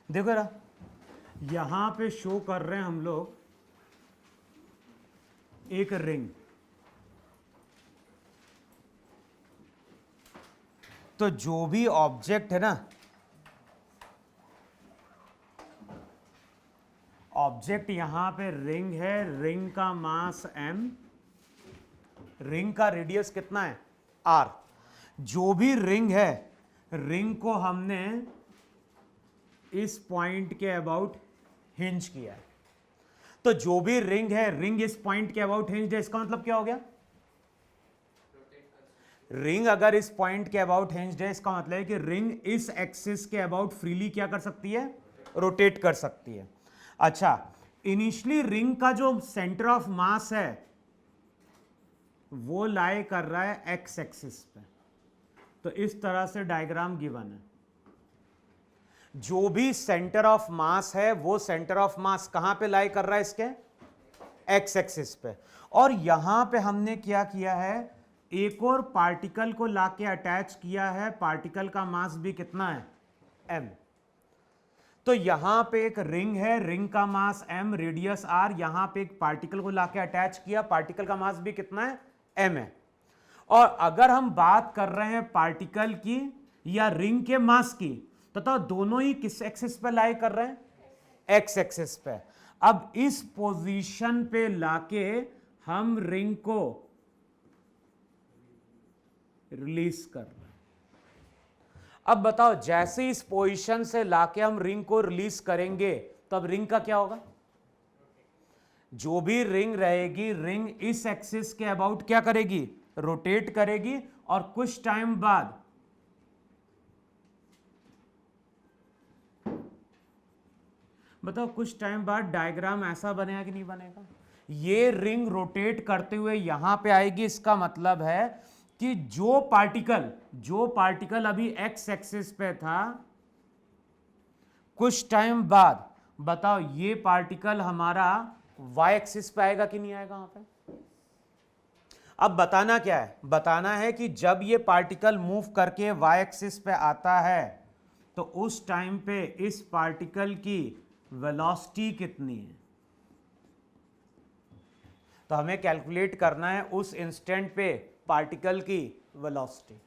देखो जरा, यहां पे शो कर रहे हैं हम लोग एक रिंग। तो जो भी ऑब्जेक्ट है ना, ऑब्जेक्ट यहां पे रिंग है, रिंग का मास m, रिंग का रेडियस कितना है r। जो भी रिंग है, रिंग को हमने इस पॉइंट के अबाउट हिंज किया है। तो जो भी रिंग है, रिंग इस पॉइंट के अबाउट हिंज है, इसका मतलब क्या हो गया? रिंग अगर इस पॉइंट के अबाउट हिंज्ड है, इसका मतलब है कि रिंग इस एक्सिस के अबाउट फ्रीली क्या कर सकती है? रोटेट कर सकती है। अच्छा, इनिशियली रिंग का जो सेंटर ऑफ मास है वो लाई कर रहा है एक्स एक्सिस पे। तो इस तरह से डायग्राम गिवन है। जो भी सेंटर ऑफ मास है वो सेंटर ऑफ मास कहां पे लाई कर रहा है? इसके एक्स एक्सिस पे। और यहां पे हमने क्या किया है, एक और पार्टिकल को लाके अटैच किया है। पार्टिकल का मास भी कितना है? m। तो यहां पे एक रिंग है, रिंग का मास m, रेडियस r। यहां पे एक पार्टिकल को लाके अटैच किया, पार्टिकल का मास भी कितना है? m है। और अगर हम बात कर रहे हैं पार्टिकल की या रिंग के मास की, तो दोनों ही किस एक्सिस पे लाई कर रहे हैं? एक्स एक्सिस पे। अब इस पोजीशन पे लाके हम रिंग को रिलीज कर रहे हैं। अब बताओ, जैसे इस पोजीशन से लाके हम रिंग को रिलीज करेंगे, तब रिंग का क्या होगा? जो भी रिंग रहेगी, रिंग इस एक्सिस के अबाउट क्या करेगी? रोटेट करेगी। और कुछ टाइम बाद बताओ, कुछ टाइम बाद डायग्राम ऐसा बनेगा कि नहीं बनेगा? ये रिंग रोटेट करते हुए यहां पे आएगी। इसका मतलब है कि जो पार्टिकल अभी एक्स एक्सिस पे था, कुछ टाइम बाद बताओ ये पार्टिकल हमारा वाई एक्सिस पे आएगा कि नहीं आएगा? वहां पे अब बताना क्या है? बताना है कि जब ये पार्टिकल मूव करके वाई एक्सिस पे आता है, तो उस टाइम पे इस पार्टिकल की वेलोसिटी कितनी है। तो हमें कैलकुलेट करना है उस इंस्टेंट पे पार्टिकल की वेलोसिटी।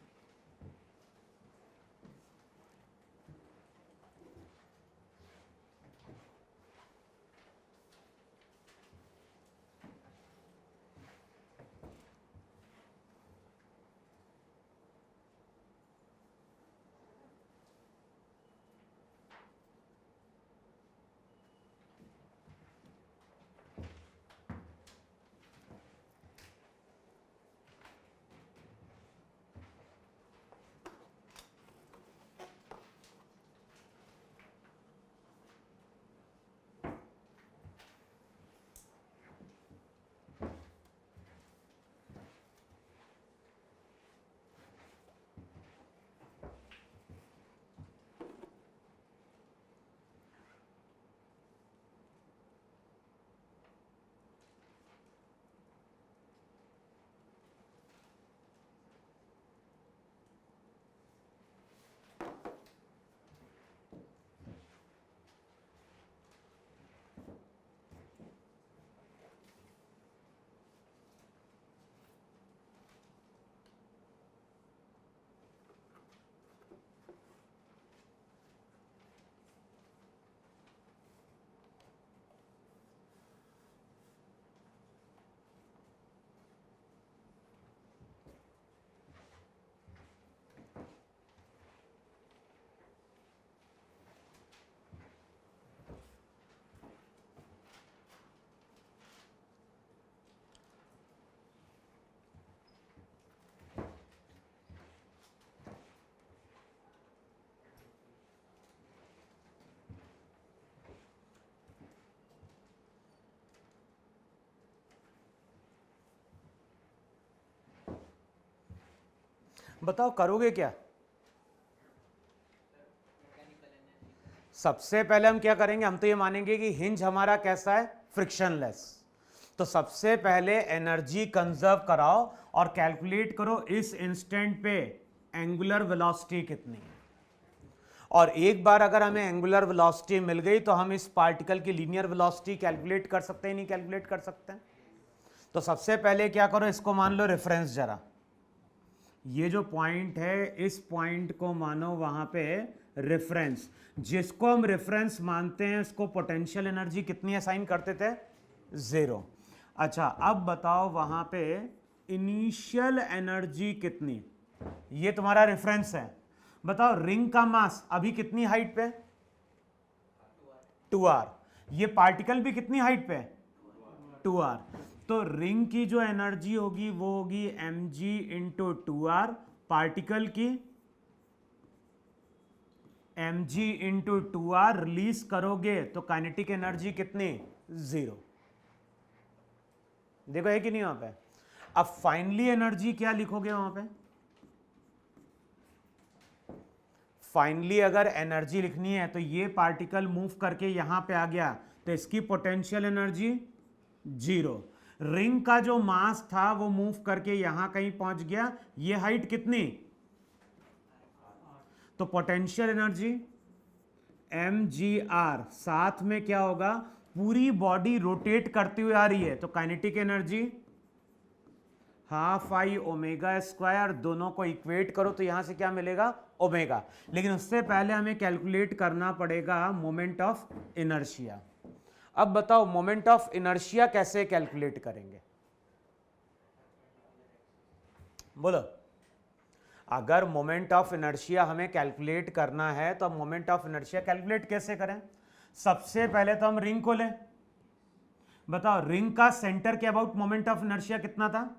बताओ करोगे क्या? सबसे पहले हम क्या करेंगे? हम तो ये मानेंगे कि हिंज हमारा कैसा है? फ्रिक्शनलेस। तो सबसे पहले एनर्जी कंजर्व कराओ और कैलकुलेट करो इस इंस्टेंट पे एंगुलर वेलोसिटी कितनी है। और एक बार अगर हमें एंगुलर वेलोसिटी मिल गई तो हम इस पार्टिकल की लीनियर वेलोसिटी कैलकुलेट कर सकते हैं, नहीं कैलकुलेट कर सकते हैं? तो सबसे पहले क्या करो, इसको मान लो रेफरेंस जरा, ये जो पॉइंट है इस पॉइंट को मानो वहां पे रेफरेंस। जिसको हम रेफरेंस मानते हैं उसको पोटेंशियल एनर्जी कितनी असाइन करते थे? 0। अच्छा अब बताओ वहां पे इनिशियल एनर्जी कितनी? ये तुम्हारा रेफरेंस है। बताओ रिंग का मास अभी कितनी हाइट पे? 2r। ये पार्टिकल भी कितनी हाइट पे? 2r। तो रिंग की जो एनर्जी होगी वो होगी mg इंटू 2r, पार्टिकल की mg इंटू 2r, रिलीज करोगे तो काइनेटिक एनर्जी कितनी? 0। देखो है कि नहीं वहां पे? अब फाइनली एनर्जी क्या लिखोगे वहां पे? फाइनली अगर एनर्जी लिखनी है तो ये पार्टिकल मूव करके यहां पे आ गया तो इसकी पोटेंशियल एनर्जी 0। रिंग का जो मास था वो मूव करके यहां कहीं पहुंच गया, ये हाइट कितनी? तो पोटेंशियल एनर्जी mgr, साथ में क्या होगा, पूरी बॉडी रोटेट करती हुई आ रही है तो kinetic energy half I omega square, दोनों को इक्वेट करो तो यहां से क्या मिलेगा? ओमेगा। लेकिन उससे पहले हमें कैलकुलेट करना पड़ेगा मोमेंट ऑफ इनर्शिया। अब बताओ मोमेंट ऑफ इनर्शिया कैसे कैलकुलेट करेंगे? बोलो। अगर मोमेंट ऑफ इनर्शिया हमें कैलकुलेट करना है तो मोमेंट ऑफ इनर्शिया कैलकुलेट कैसे करें? सबसे पहले तो हम रिंग को लें। बताओ रिंग का सेंटर के अबाउट मोमेंट ऑफ इनर्शिया कितना था?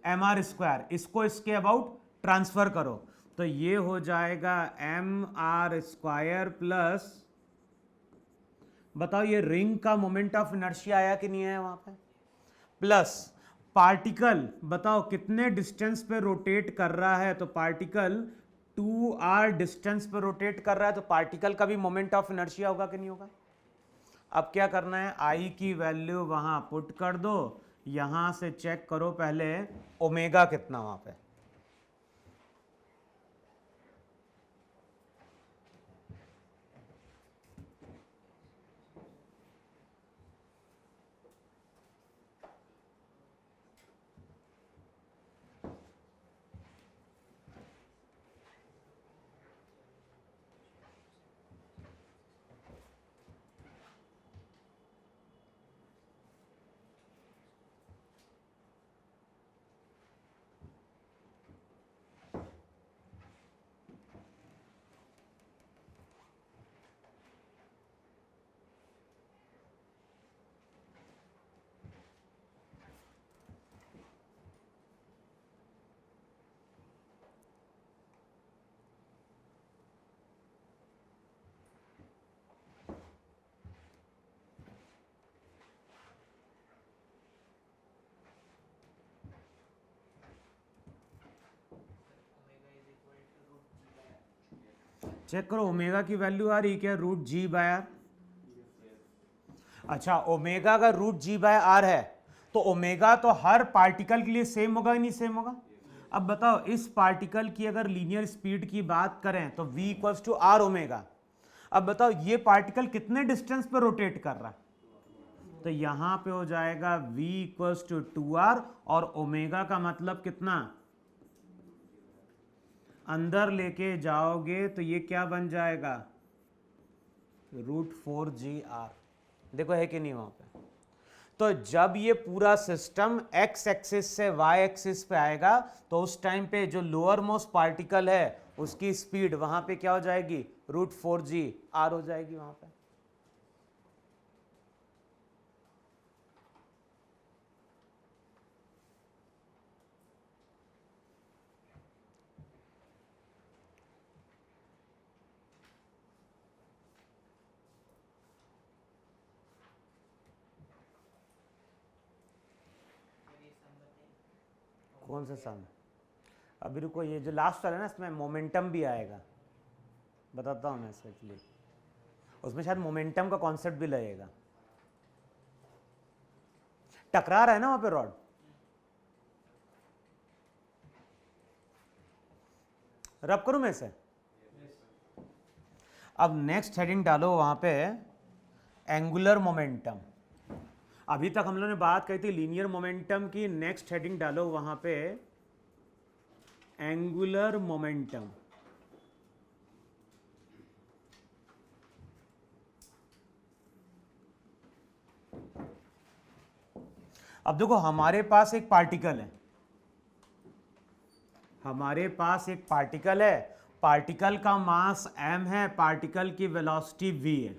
mr square. इसको इसके अबाउट ट्रांसफर करो तो ये हो जाएगा mr स्क्वायर प्लस, बताओ ये रिंग का मोमेंट ऑफ इनर्शिया आया कि नहीं आया वहां पे, प्लस पार्टिकल बताओ कितने डिस्टेंस पे रोटेट कर रहा है, तो पार्टिकल 2r डिस्टेंस पे रोटेट कर रहा है तो पार्टिकल का भी मोमेंट ऑफ इनर्शिया होगा कि नहीं होगा? अब क्या करना है, आई की वैल्यू वहां पुट कर दो, यहां से चेक करो पहले ओमेगा कितना वहां पे। चेक करो ओमेगा की वैल्यू आ रही क्या? Root G by R. अच्छा ओमेगा का रूट जी बाय आर है तो ओमेगा तो हर पार्टिकल के लिए सेम होगा कि नहीं सेम होगा? अब बताओ इस पार्टिकल की अगर लीनियर स्पीड की बात करें तो v equals to R omega. अब बताओ ये पार्टिकल कितने डिस्टेंस पर रोटेट कर रहा है, तो यहां पे हो जाएगा v इक्वल्स टू 2r और ओमेगा का मतलब कितना, अंदर लेके जाओगे तो ये क्या बन जाएगा? √4GR। देखो है कि नहीं वहां पे? तो जब ये पूरा सिस्टम x एक्सिस से y एक्सिस पे आएगा तो उस टाइम पे जो लोअर मोस्ट पार्टिकल है उसकी स्पीड वहां पे क्या हो जाएगी? √4GR हो जाएगी वहां पे। कौन सा सम? अभी रुको, ये जो लास्ट वाला है ना इसमें मोमेंटम भी आएगा, बताता हूँ मैं इसका एक्चुअली, उसमें शायद मोमेंटम का कॉन्सेप्ट भी लगेगा। टकरा रहा है ना वहां पे रॉड, रब करूं मैं इसे? अब नेक्स्ट हेडिंग डालो वहां पे एंगुलर मोमेंटम। अभी तक हम लोगों ने बात कही थी लीनियर मोमेंटम की, नेक्स्ट हेडिंग डालो वहां पे एंगुलर मोमेंटम। अब देखो हमारे पास एक पार्टिकल है, हमारे पास एक पार्टिकल है, पार्टिकल का मास m है, पार्टिकल की वेलोसिटी v है,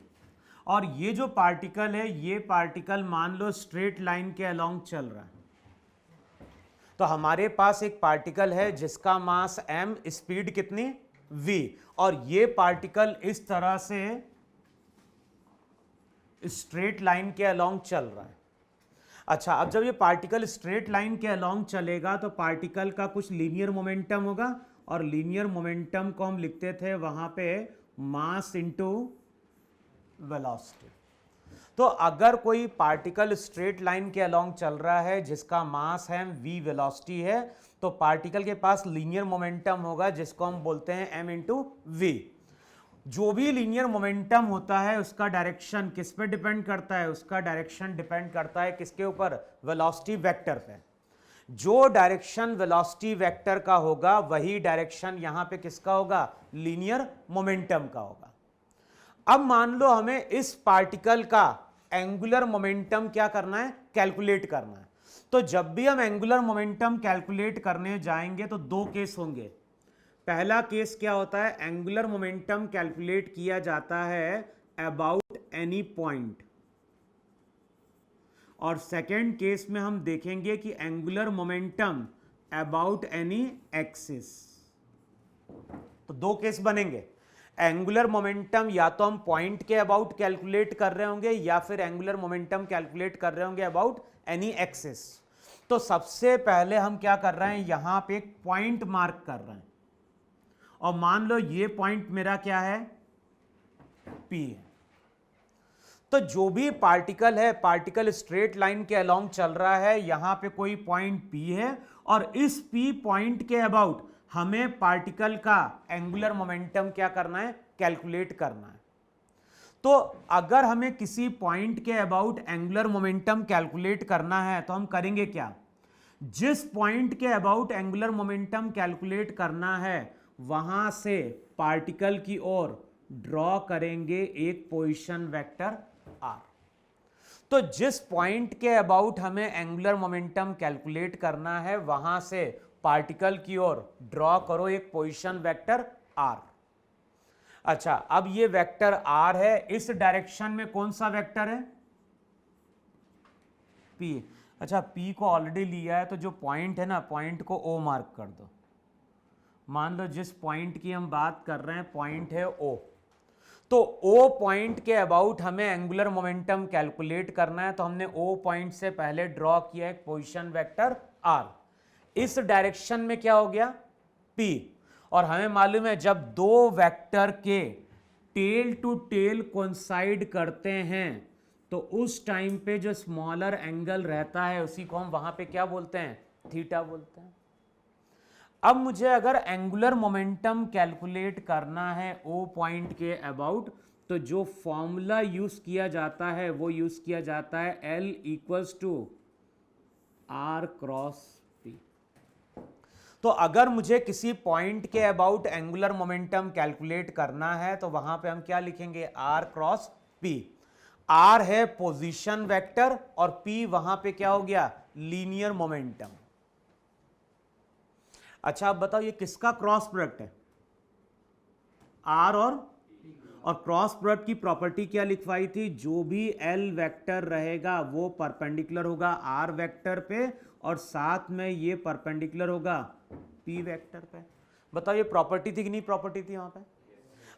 और ये जो पार्टिकल है ये पार्टिकल मान लो स्ट्रेट लाइन के अलोंग चल रहा है। तो हमारे पास एक पार्टिकल है जिसका मास m, स्पीड कितनी v, और ये पार्टिकल इस तरह से स्ट्रेट लाइन के अलोंग चल रहा है। अच्छा, अब जब ये पार्टिकल स्ट्रेट लाइन के अलोंग चलेगा तो पार्टिकल का कुछ लीनियर मोमेंटम होगा, और लीनियर मोमेंटम को हम लिखते थे वहां पे मास इनटू वेलोसिटी। तो अगर कोई पार्टिकल स्ट्रेट लाइन के अलोंग चल रहा है जिसका मास है v, वेलोसिटी है, तो पार्टिकल के पास लीनियर मोमेंटम होगा जिसको हम बोलते हैं m इंटू वी। जो भी लीनियर मोमेंटम होता है उसका डायरेक्शन किस पे डिपेंड करता है? उसका डायरेक्शन डिपेंड करता है किसके ऊपर? वेलोसिटी वेक्टर पे। जो डायरेक्शन वेलोसिटी वेक्टर का होगा वही डायरेक्शन यहां पे किसका होगा? लीनियर मोमेंटम का होगा। अब मान लो हमें इस पार्टिकल का एंगुलर मोमेंटम क्या करना है? कैलकुलेट करना है। तो जब भी हम एंगुलर मोमेंटम कैलकुलेट करने जाएंगे तो दो केस होंगे। पहला केस क्या होता है? एंगुलर मोमेंटम कैलकुलेट किया जाता है अबाउट एनी पॉइंट, और सेकेंड केस में हम देखेंगे कि angular momentum about any axis. तो दो केस बनेंगे। एंगुलर मोमेंटम या तो हम पॉइंट के अबाउट कैलकुलेट कर रहे होंगे या फिर एंगुलर मोमेंटम कैलकुलेट कर रहे होंगे अबाउट एनी एक्सिस। तो सबसे पहले हम क्या कर रहे हैं? यहां पे एक पॉइंट मार्क कर रहे हैं, और मान लो ये पॉइंट मेरा क्या है? P है। तो जो भी पार्टिकल है, पार्टिकल स्ट्रेट लाइन के अलोंग चल रहा है, यहां पे कोई पॉइंट P है, और इस P पॉइंट के अबाउट हमें पार्टिकल का एंगुलर मोमेंटम क्या करना है? कैलकुलेट करना है। तो अगर हमें किसी पॉइंट के अबाउट एंगुलर मोमेंटम कैलकुलेट करना है तो हम करेंगे क्या? जिस पॉइंट के अबाउट एंगुलर मोमेंटम कैलकुलेट करना है वहां से पार्टिकल की ओर ड्रॉ करेंगे एक पोजीशन वेक्टर r। तो जिस पॉइंट के अबाउट हमें एंगुलर मोमेंटम कैलकुलेट करना है वहां से पार्टिकल की ओर ड्रॉ करो एक पोजीशन वेक्टर r। अच्छा, अब ये वेक्टर r है, इस डायरेक्शन में कौन सा वेक्टर है? p। अच्छा, p को ऑलरेडी लिया है तो जो पॉइंट है ना, पॉइंट को o मार्क कर दो। मान लो जिस पॉइंट की हम बात कर रहे हैं पॉइंट है O, तो O पॉइंट के अबाउट हमें एंगुलर मोमेंटम कैलकुलेट करना है, तो हमने O पॉइंट से पहले ड्रॉ किया एक पोजीशन वेक्टर R। इस डायरेक्शन में क्या हो गया? P। और हमें मालूम है जब दो वेक्टर के टेल टू टेल कोइंसाइड करते हैं तो उस टाइम पे जो स्मॉलर एंगल रहता है उसी को हम वहां पे क्या बोलते हैं? थीटा बोलते हैं। अब मुझे अगर एंगुलर मोमेंटम कैलकुलेट करना है O पॉइंट के अबाउट, तो जो फॉर्मूला यूज किया जाता है वो यूज किया जाता है L equals to R cross P। तो अगर मुझे किसी पॉइंट के अबाउट एंगुलर मोमेंटम कैलकुलेट करना है तो वहां पे हम क्या लिखेंगे? R cross P। R है पोजीशन वेक्टर और P वहां पे क्या हो गया? Linear momentum. अच्छा, अब बताओ ये किसका क्रॉस प्रोडक्ट है? R और क्रॉस प्रोडक्ट की प्रॉपर्टी क्या लिखवाई थी? जो भी L वेक्टर रहेगा वो परपेंडिकुलर होगा R वेक्टर पे, और साथ में ये परपेंडिकुलर होगा P वेक्टर पे। बताओ ये प्रॉपर्टी थी कि नहीं प्रॉपर्टी थी वहां पे?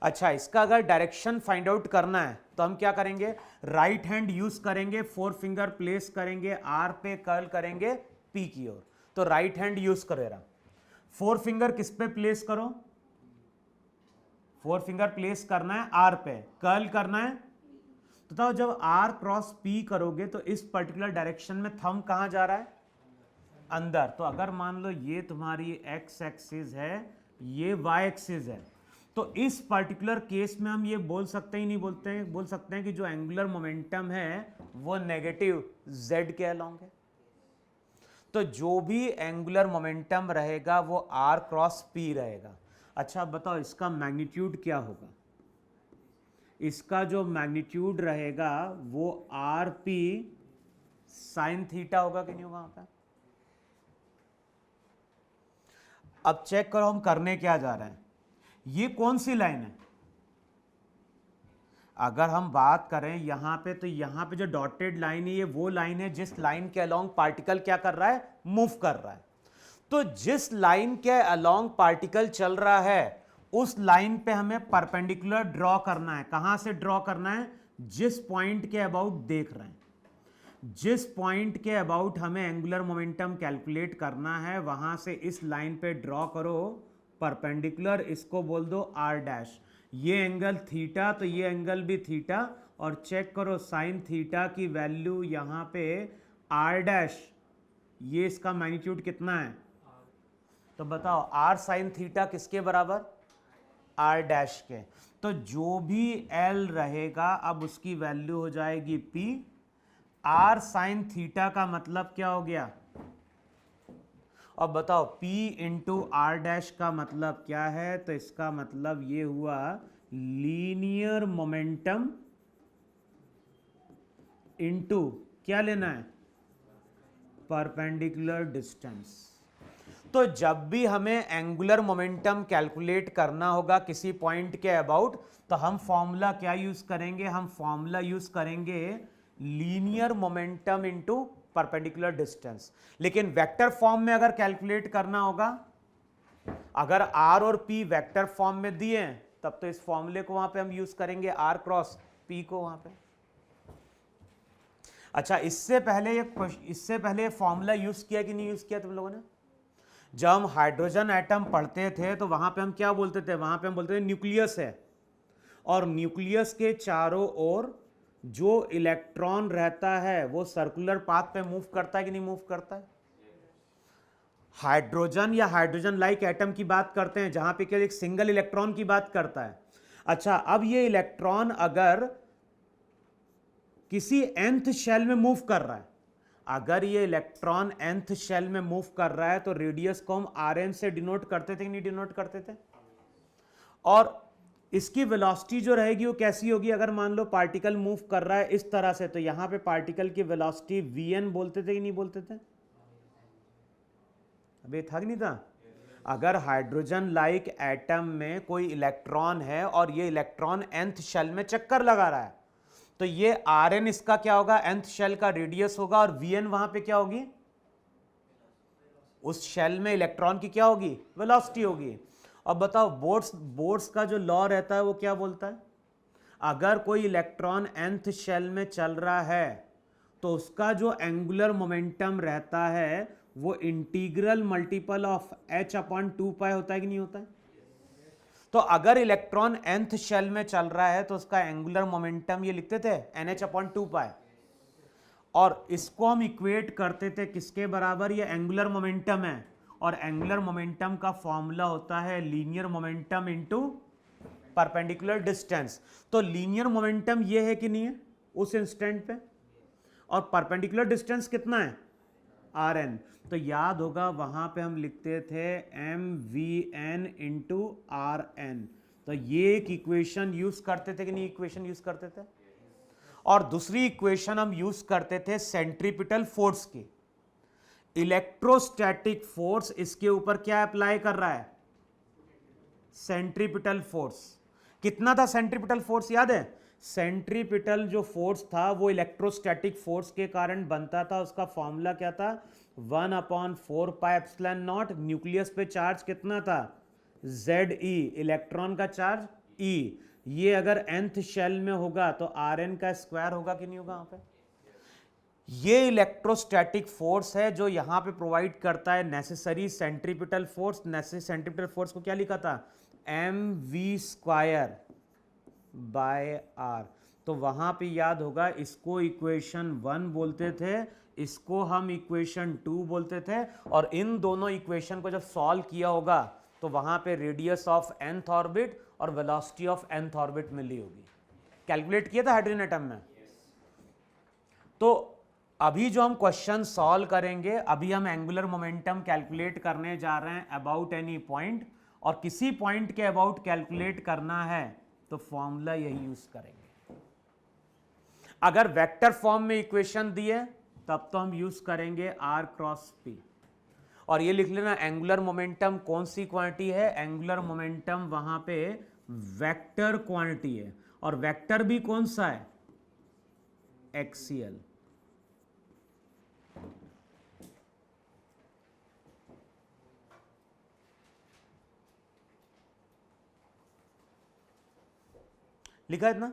अच्छा, इसका अगर डायरेक्शन फाइंड आउट करना है तो हम क्या करेंगे? राइट हैंड यूज करेंगे, फोर फिंगर प्लेस करेंगे R पे, कर्ल करेंगे P की ओर। तो राइट हैंड यूज करो रहा, फोर फिंगर किस पे प्लेस करो? फोर फिंगर प्लेस करना है R पे, कर्ल करना है। तो बताओ जब R क्रॉस P करोगे तो इस पर्टिकुलर डायरेक्शन में थंब कहां जा रहा है? अंदर। तो अगर मान लो ये तुम्हारी x एक्सिस है, ये y एक्सिस है, तो इस पर्टिकुलर केस में हम ये बोल सकते ही नहीं बोल सकते हैं कि जो एंगुलर मोमेंटम है वो नेगेटिव z के अलोंग है। तो जो भी एंगुलर मोमेंटम रहेगा वो r क्रॉस p रहेगा। अच्छा बताओ इसका मैग्नीट्यूड क्या होगा? इसका जो मैग्नीट्यूड रहेगा वो आर पी साइन थीटा होगा कि नहीं होगा? वहां पे अब चेक करो हम करने क्या जा रहे हैं। ये कौन सी लाइन है? अगर हम बात करें यहां पे, तो यहां पे जो डॉटेड लाइन है ये वो लाइन है जिस लाइन के अलोंग पार्टिकल क्या कर रहा है? मूव कर रहा है। तो जिस लाइन के अलोंग पार्टिकल चल रहा है उस लाइन पे हमें परपेंडिकुलर ड्रॉ करना है। कहां से ड्रॉ करना है? जिस पॉइंट के अबाउट देख रहे हैं, जिस पॉइंट के अबाउट हमें एंगुलर मोमेंटम कैलकुलेट करना है वहां से इस लाइन पे ड्रॉ करो परपेंडिकुलर, इसको बोल दो आर डैश। ये एंगल थीटा तो ये एंगल भी थीटा, और चेक करो साइन थीटा की वैल्यू यहां पे आर डैश, ये इसका मैग्नीट्यूड कितना है? तो बताओ आर साइन थीटा किसके बराबर? आर डैश के। तो जो भी एल रहेगा अब उसकी वैल्यू हो जाएगी पी। आर साइन थीटा का मतलब क्या हो गया? अब बताओ P इंटू आर डैश का मतलब क्या है? तो इसका मतलब ये हुआ लीनियर मोमेंटम इंटू क्या लेना है? Perpendicular distance. तो जब भी हमें एंगुलर मोमेंटम कैलकुलेट करना होगा किसी पॉइंट के अबाउट, तो हम फॉर्मूला क्या यूज करेंगे? हम फॉर्मूला यूज करेंगे linear momentum into perpendicular distance. लेकिन वेक्टर फॉर्म में अगर कैलकुलेट करना होगा, अगर r और p वेक्टर फॉर्म में दिए हैं तब तो इस फॉर्मूले को वहां पे हम यूज करेंगे r क्रॉस p को वहां पे। अच्छा इससे पहले फॉर्मूला यूज किया कि नहीं यूज किया तुम लोगों ने? जब हम हाइड्रोजन एटम पढ़ते थे तो वहां पे हम क्या बोलते थे? वहां पे हम बोलते थे न्यूक्लियस है, और न्यूक्लियस के चारों ओर जो इलेक्ट्रॉन रहता है वो सर्कुलर पाथ पे मूव करता है कि नहीं मूव करता है? हाइड्रोजन या हाइड्रोजन लाइक एटम की बात करते हैं जहां पे केवल एक सिंगल इलेक्ट्रॉन की बात करता है। अच्छा अब ये इलेक्ट्रॉन अगर किसी nth शेल में मूव कर रहा है, अगर ये इलेक्ट्रॉन nth शेल में मूव कर रहा है तो रेडियस को हम rn से डिनोट करते थे कि नहीं डिनोट करते थे? और इसकी वेलोसिटी जो रहेगी वो कैसी होगी? अगर मान लो पार्टिकल मूव कर रहा है इस तरह से, तो यहां पे पार्टिकल की वेलोसिटी vn बोलते थे कि नहीं बोलते थे? अबे था कि नहीं था? अगर हाइड्रोजन लाइक एटम में कोई इलेक्ट्रॉन है और ये इलेक्ट्रॉन nth शेल में चक्कर लगा रहा है, तो ये Rn इसका क्या होगा? nth शेल का रेडियस होगा, और Vn वहां पे क्या होगी? उस शेल में इलेक्ट्रॉन की क्या होगी? वेलोसिटी होगी। अब बताओ बोर्ड्स का जो लॉ रहता है वो क्या बोलता है? अगर कोई इलेक्ट्रॉन nth शेल में चल रहा है तो उसका जो एंगुलर मोमेंटम रहता है वो integral multiple of h upon 2 पाई होता है कि नहीं होता है? तो अगर इलेक्ट्रॉन nth शेल में चल रहा है तो उसका एंगुलर मोमेंटम ये लिखते थे nh अपॉन 2 पाई, और इसको हम इक्वेट करते थे किसके बराबर? ये एंगुलर मोमेंटम है, और एंगुलर मोमेंटम का फॉर्मूला होता है linear momentum into perpendicular distance. तो लीनियर मोमेंटम ये है कि नहीं है उस इंस्टेंट पे, और परपेंडिकुलर डिस्टेंस कितना है? Rn। तो याद होगा वहां पे हम लिखते थे mvn इंटू Rn। तो ये एक इक्वेशन यूज करते थे कि नहीं इक्वेशन यूज करते थे? और दूसरी इक्वेशन हम यूज करते थे सेंट्रीपिटल फोर्स की। इलेक्ट्रोस्टैटिक फोर्स इसके ऊपर क्या अप्लाई कर रहा है? Centripetal force. कितना था सेंट्रीपिटल फोर्स याद है? सेंट्रीपिटल जो फोर्स था वो इलेक्ट्रोस्टैटिक फोर्स के कारण बनता था। उसका फॉर्मूला क्या था? 1/4 पाई एप्सिलॉन नॉट। न्यूक्लियस पे चार्ज कितना था? Ze। इलेक्ट्रॉन का चार्ज E। ये अगर nth शेल में होगा तो Rn का स्क्वायर होगा कि नहीं होगा? वहां पे ये इलेक्ट्रोस्टैटिक फोर्स है जो यहां पे प्रोवाइड करता है necessary centripetal force. Necessary centripetal force को क्या लिखा था? mv² bye r। तो वहां पे याद होगा इसको इक्वेशन 1 बोलते थे, इसको हम इक्वेशन 2 बोलते थे, और इन दोनों इक्वेशन को जब सॉल्व किया होगा तो वहां पे रेडियस ऑफ nth ऑर्बिट और वेलोसिटी ऑफ nth ऑर्बिट मिली होगी। कैलकुलेट किया था हाइड्रोजन एटम में। तो अभी जो हम क्वेश्चन सॉल्व करेंगे, अभी हम एंगुलर मोमेंटम कैलकुलेट करने जा रहे हैं अबाउट एनी पॉइंट, और किसी पॉइंट के अबाउट कैलकुलेट करना है तो फॉर्मूला यही यूज करेंगे। अगर वेक्टर फॉर्म में इक्वेशन दिए तब तो हम यूज करेंगे r क्रॉस p। और ये लिख लेना, एंगुलर मोमेंटम कौन सी क्वांटिटी है? एंगुलर मोमेंटम वहां पे वेक्टर क्वांटिटी है, और वेक्टर भी कौन सा है? एक्सियल। लिखा है इतना?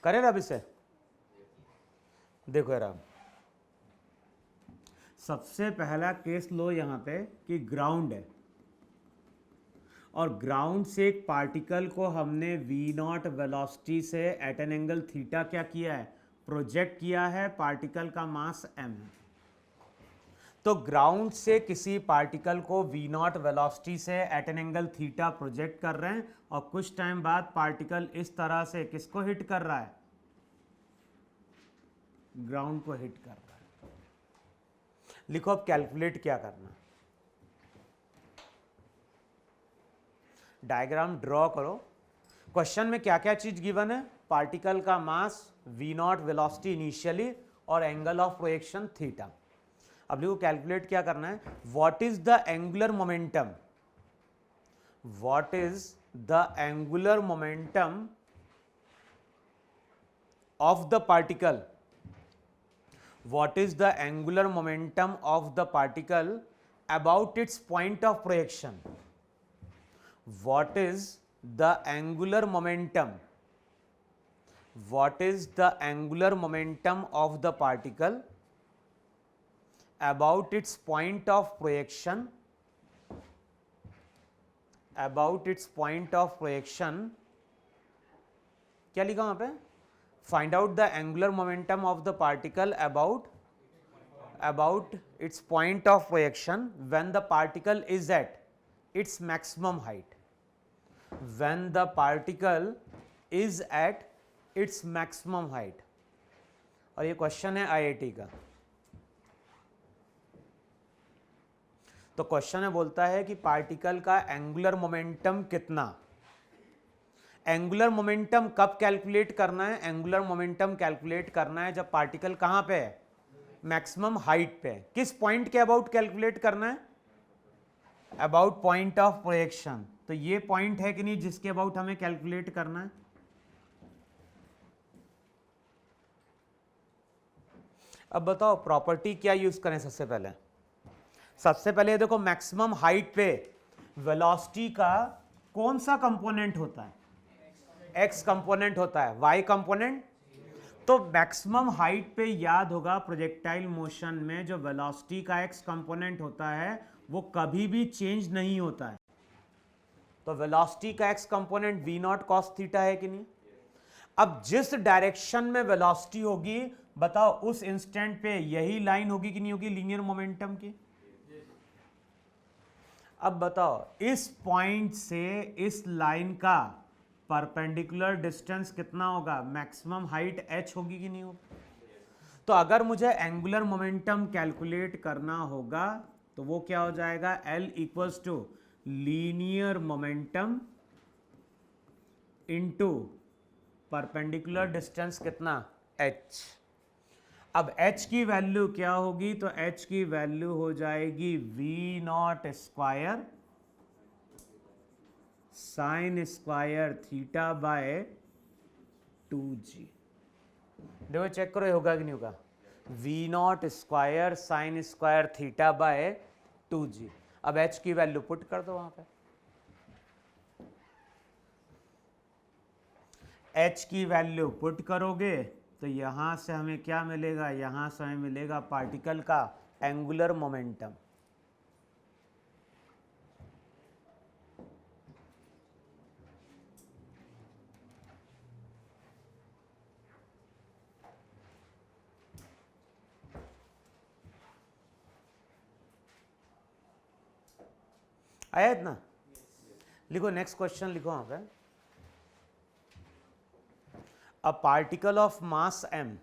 करें अब इसे? देखो यार, अब सबसे पहला केस लो यहां पे कि ग्राउंड है, और ग्राउंड से एक पार्टिकल को हमने v नॉट वेलोसिटी से एट एन एंगल थीटा क्या किया है? प्रोजेक्ट किया है। पार्टिकल का मास m है। तो ग्राउंड से किसी पार्टिकल को v नॉट वेलोसिटी से at an angle theta project कर रहे हैं, और कुछ टाइम बाद पार्टिकल इस तरह से किसको हिट कर रहा है? ग्राउंड को हिट कर रहा है। लिखो अब कैलकुलेट क्या करना। डायग्राम ड्रॉ करो। क्वेश्चन में क्या क्या चीज गिवन है? पार्टिकल का मास, v नॉट वेलोसिटी इनिशियली, और एंगल ऑफ प्रोजेक्शन थीटा। अब देखो कैलकुलेट क्या करना है। What is the angular momentum? What is the angular momentum of the particle? What is the angular momentum of the particle about its point of projection? What is the angular momentum? What is the angular momentum of the particle about its point of projection? About its point of projection. क्या लिखा वहां पे? Find out the angular momentum of the particle about its point of projection when the particle is at its maximum height. When the particle is at its maximum height. और ये question है IIT का। तो question है, बोलता है कि particle का एंगुलर मोमेंटम कितना। एंगुलर मोमेंटम कब कैलकुलेट करना है? एंगुलर मोमेंटम कैलकुलेट करना है जब पार्टिकल कहां पे है? मैक्सिमम हाइट पे। किस पॉइंट के अबाउट कैलकुलेट करना है? About point of projection. तो ये पॉइंट है कि नहीं जिसके अबाउट हमें कैलकुलेट करना है? अब बताओ प्रॉपर्टी क्या यूज करें। सबसे पहले देखो, मैक्सिमम हाइट पे वेलोसिटी का कौन सा कंपोनेंट होता है? एक्स कंपोनेंट होता है। Y component? तो मैक्सिमम हाइट पे याद होगा प्रोजेक्टाइल मोशन में जो वेलोसिटी का एक्स कंपोनेंट होता है वो कभी भी चेंज नहीं होता है। तो वेलोसिटी का x component v not cos theta है कि नहीं? अब जिस डायरेक्शन में वेलोसिटी होगी, बताओ उस इंस्टेंट पे यही लाइन होगी कि नहीं होगी लीनियर मोमेंटम की? अब बताओ इस पॉइंट से इस लाइन का परपेंडिकुलर डिस्टेंस कितना होगा? मैक्सिमम हाइट h होगी कि नहीं होगी? तो अगर मुझे एंगुलर मोमेंटम कैलकुलेट करना होगा तो वो क्या हो जाएगा? L equals to linear momentum into perpendicular distance कितना? h। अब h की वैल्यू क्या होगी? तो h की वैल्यू हो जाएगी v naught square sine square theta by 2g। देखो चेक करो होगा कि नहीं होगा? v naught square sine square theta by 2g। अब h की वैल्यू पुट कर दो वहां पे। h की वैल्यू पुट करोगे तो यहां से हमें क्या मिलेगा? यहां से हमें मिलेगा पार्टिकल का एंगुलर मोमेंटम। आया इतना? लिखो नेक्स्ट क्वेश्चन, लिखो वहां पे, a particle of mass m,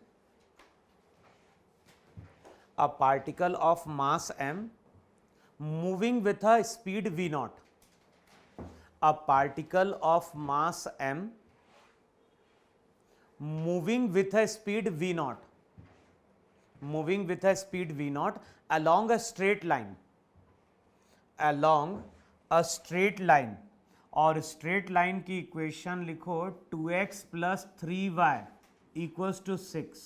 a particle of mass m moving with a speed v naught, a particle of mass m moving with a speed v naught, moving with a speed v naught along a straight line, along a straight line, और straight line की equation लिखो 2x plus 3y equals to 6,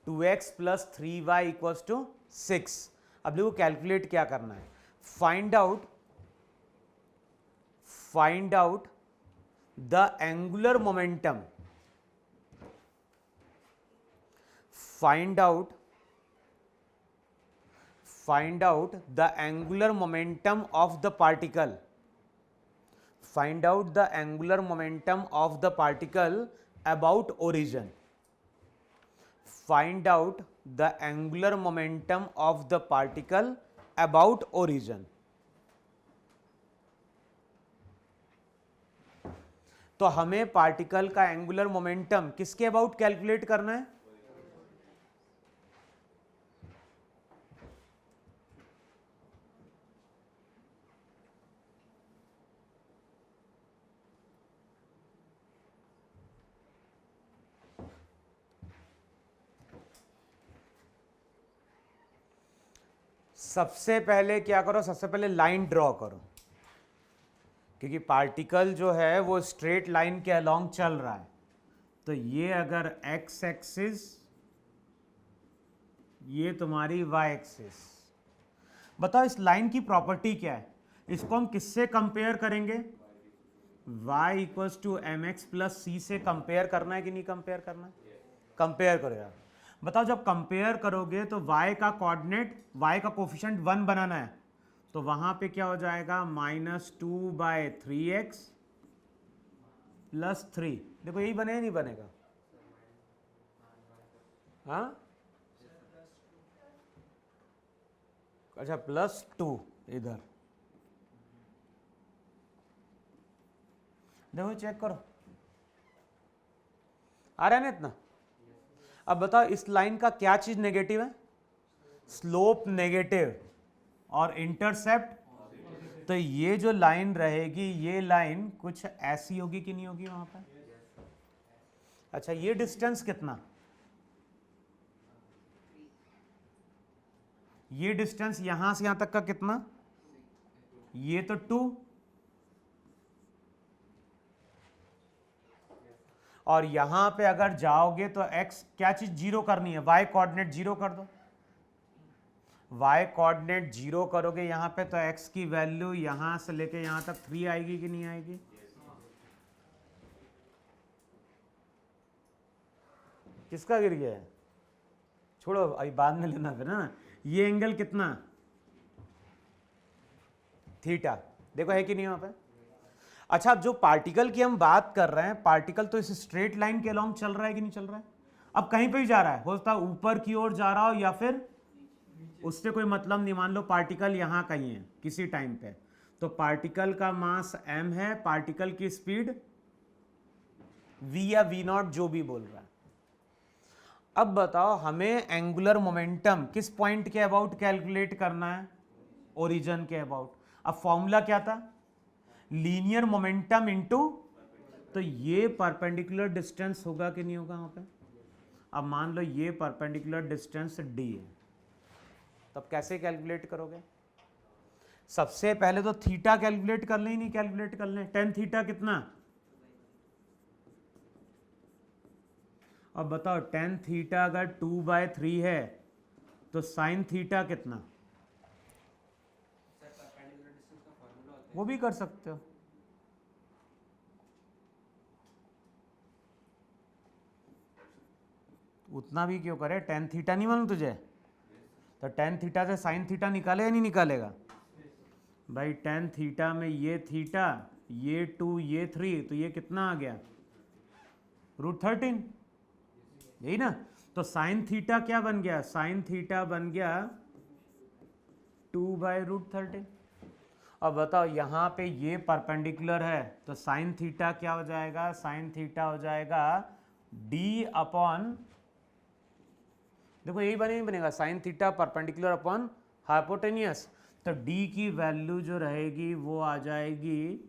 2x plus 3y equals to 6। अब देखो calculate क्या करना है, find out the angular momentum, find out the angular momentum of the particle, find out the angular momentum of the particle about origin, find out the angular momentum of the particle about origin। तो हमें particle का angular momentum किसके about calculate करना है? सबसे पहले क्या करो, सबसे पहले लाइन ड्रॉ करो, क्योंकि पार्टिकल जो है वो स्ट्रेट लाइन के अलोंग चल रहा है। तो ये अगर एक्स एक्सिस, ये तुम्हारी वाई एक्सिस, बताओ इस लाइन की प्रॉपर्टी क्या है? इसको हम किससे कंपेयर करेंगे? y equals to m x plus c से कंपेयर करना है कि नहीं कंपेयर करना है? कंपेयर करो यार। बताओ जब कंपेयर करोगे तो y का कोऑर्डिनेट, y का कोफिशिएंट 1 बनाना है, तो वहां पे क्या हो जाएगा -2/3x प्लस 3। देखो यही बने नहीं बनेगा? हाँ अच्छा +2 इधर, देखो चेक करो आ रहा है ना इतना। अब बताओ इस लाइन का क्या चीज नेगेटिव है? स्लोप नेगेटिव और इंटरसेप्ट। तो ये जो लाइन रहेगी, ये लाइन कुछ ऐसी होगी कि नहीं होगी वहां पर? अच्छा ये डिस्टेंस कितना? ये डिस्टेंस यहां से यहां तक का कितना? ये तो 2, और यहां पे अगर जाओगे तो x क्या चीज जीरो करनी है? y कोऑर्डिनेट जीरो कर दो। y कोऑर्डिनेट जीरो करोगे यहां पे तो x की वैल्यू यहां से लेके यहां तक 3 आएगी कि नहीं आएगी? किसका गिर गया है? छोड़ो अभी बाद में लेना फिर ना। ये एंगल कितना? थीटा। देखो है कि नहीं वहां पे? अच्छा अब जो पार्टिकल की हम बात कर रहे हैं, पार्टिकल तो इस स्ट्रेट लाइन के अलोंग चल रहा है कि नहीं चल रहा है? अब कहीं पे भी जा रहा है, हो सकता है ऊपर की ओर जा रहा हो या फिर उससे कोई मतलब नहीं। मान लो पार्टिकल यहां कहीं है किसी टाइम पे, तो पार्टिकल का मास m है, पार्टिकल की स्पीड v या v नॉट जो भी बोल रहा है। अब बताओ हमें एंगुलर मोमेंटम किस पॉइंट के अबाउट कैलकुलेट करना है? ओरिजिन के अबाउट। अब फॉर्मूला क्या था? लीनियर मोमेंटम इनटू, तो ये परपेंडिकुलर डिस्टेंस होगा कि नहीं होगा वहां पे? अब मान लो ये परपेंडिकुलर डिस्टेंस d है, तब कैसे कैलकुलेट करोगे? सबसे पहले तो थीटा कैलकुलेट कर लें, नहीं कैलकुलेट कर लें? tan थीटा कितना? अब बताओ tan थीटा अगर 2/3 है तो sin थीटा कितना? वो भी कर सकते हो। उतना भी क्यों करे? tan थीटा नहीं मालूम तुझे? तो tan थीटा से sin थीटा निकालेगा नहीं निकालेगा? भाई tan थीटा में ये थीटा, ये 2, ये 3, तो ये कितना आ गया? √13, यही ना? तो sin थीटा क्या बन गया? sin थीटा बन गया 2/√13। अब बताओ यहाँ पे ये परपेंडिकुलर है तो साइन थीटा क्या हो जाएगा, साइन थीटा हो जाएगा d अपॉन, देखो यही बनेगा sine theta perpendicular upon hypotenuse, तो d की वैल्यू जो रहेगी वो आ जाएगी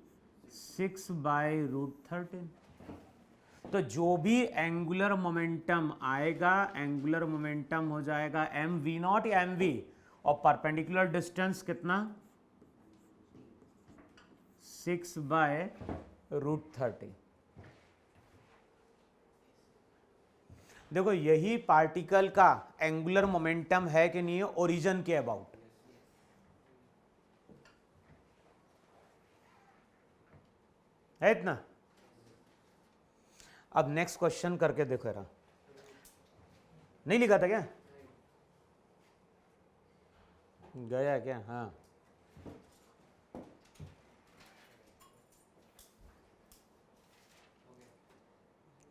6/√13। तो जो भी एंगुलर मोमेंटम आएगा, एंगुलर मोमेंटम हो जाएगा mv0 या mv, और परपेंडिकुलर डिस्टेंस कितना 6/√13। देखो यही पार्टिकल का एंगुलर मोमेंटम है कि नहीं है ओरिजिन के अबाउट, है इतना। अब नेक्स्ट क्वेश्चन करके देखो जरा, नहीं लिखा था क्या, गया क्या, हाँ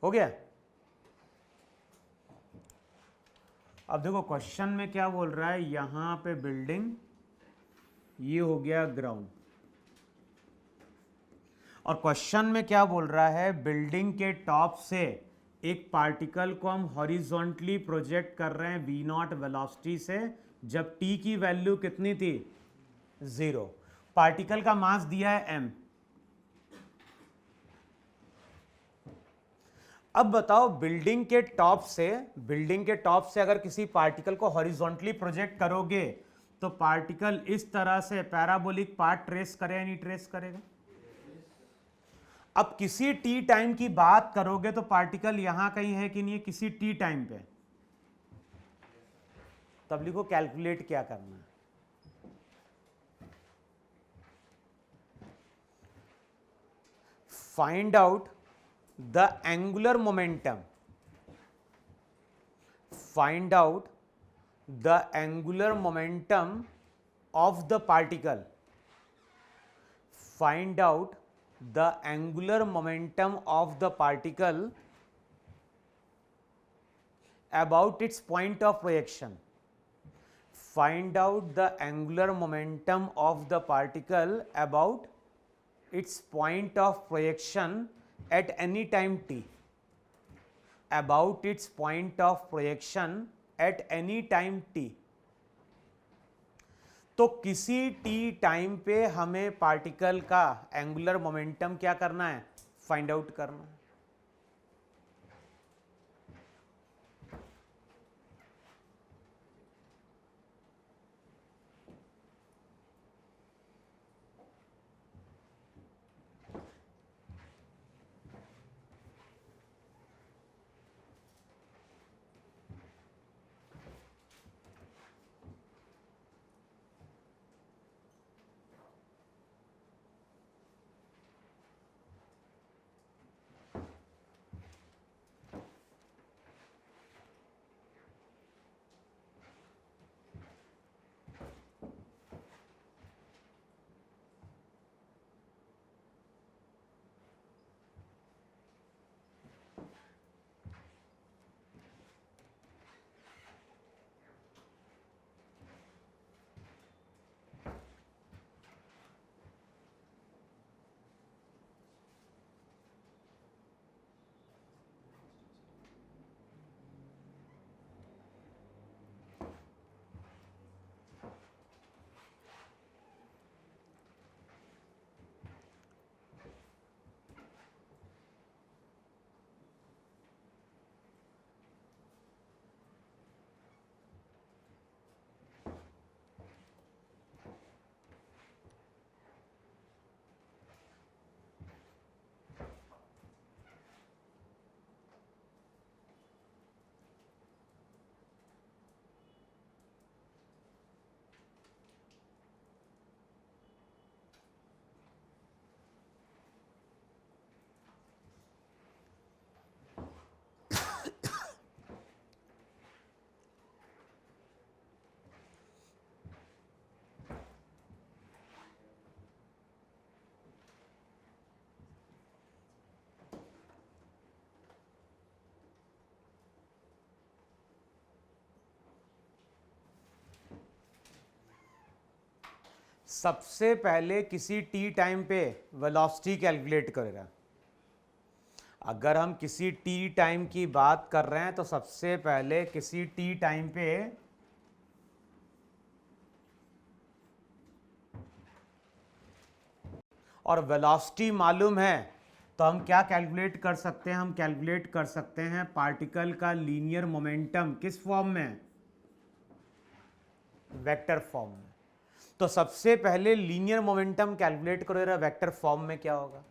हो गया। अब देखो क्वेश्चन में क्या बोल रहा है, यहां पे बिल्डिंग, ये हो गया ग्राउंड, और क्वेश्चन में क्या बोल रहा है, बिल्डिंग के टॉप से एक पार्टिकल को हम हॉरिजॉन्टली प्रोजेक्ट कर रहे हैं v0 वेलोसिटी से, जब t की वैल्यू कितनी थी 0। पार्टिकल का मास दिया है m। अब बताओ बिल्डिंग के टॉप से अगर किसी पार्टिकल को हॉरिजॉन्टली प्रोजेक्ट करोगे तो पार्टिकल इस तरह से पैराबोलिक पाथ ट्रेस करे या नहीं ट्रेस करेगा। अब किसी टी टाइम की बात करोगे तो पार्टिकल यहां कहीं है कि नहीं है, किसी टी टाइम पे, तब लिखो कैलकुलेट क्या करना है। Find out the angular momentum, find out the angular momentum of the particle, find out the angular momentum of the particle about its point of projection, find out the angular momentum of the particle about its point of projection at any time t, about its point of projection at any time t। तो किसी T time पे हमें particle का angular momentum क्या करना है, find out करना है। सबसे पहले किसी टी टाइम पे वेलोसिटी कैलकुलेट करेगा। अगर हम किसी टी टाइम की बात कर रहे हैं तो सबसे पहले किसी टी टाइम पे और वेलोसिटी मालूम है तो हम क्या कैलकुलेट कर सकते हैं, हम कैलकुलेट कर सकते हैं पार्टिकल का लीनियर मोमेंटम। किस फॉर्म में? वेक्टर फॉर्म में। तो सबसे पहले लीनियर मोमेंटम कैलकुलेट करो जरा, वेक्टर फॉर्म में क्या होगा।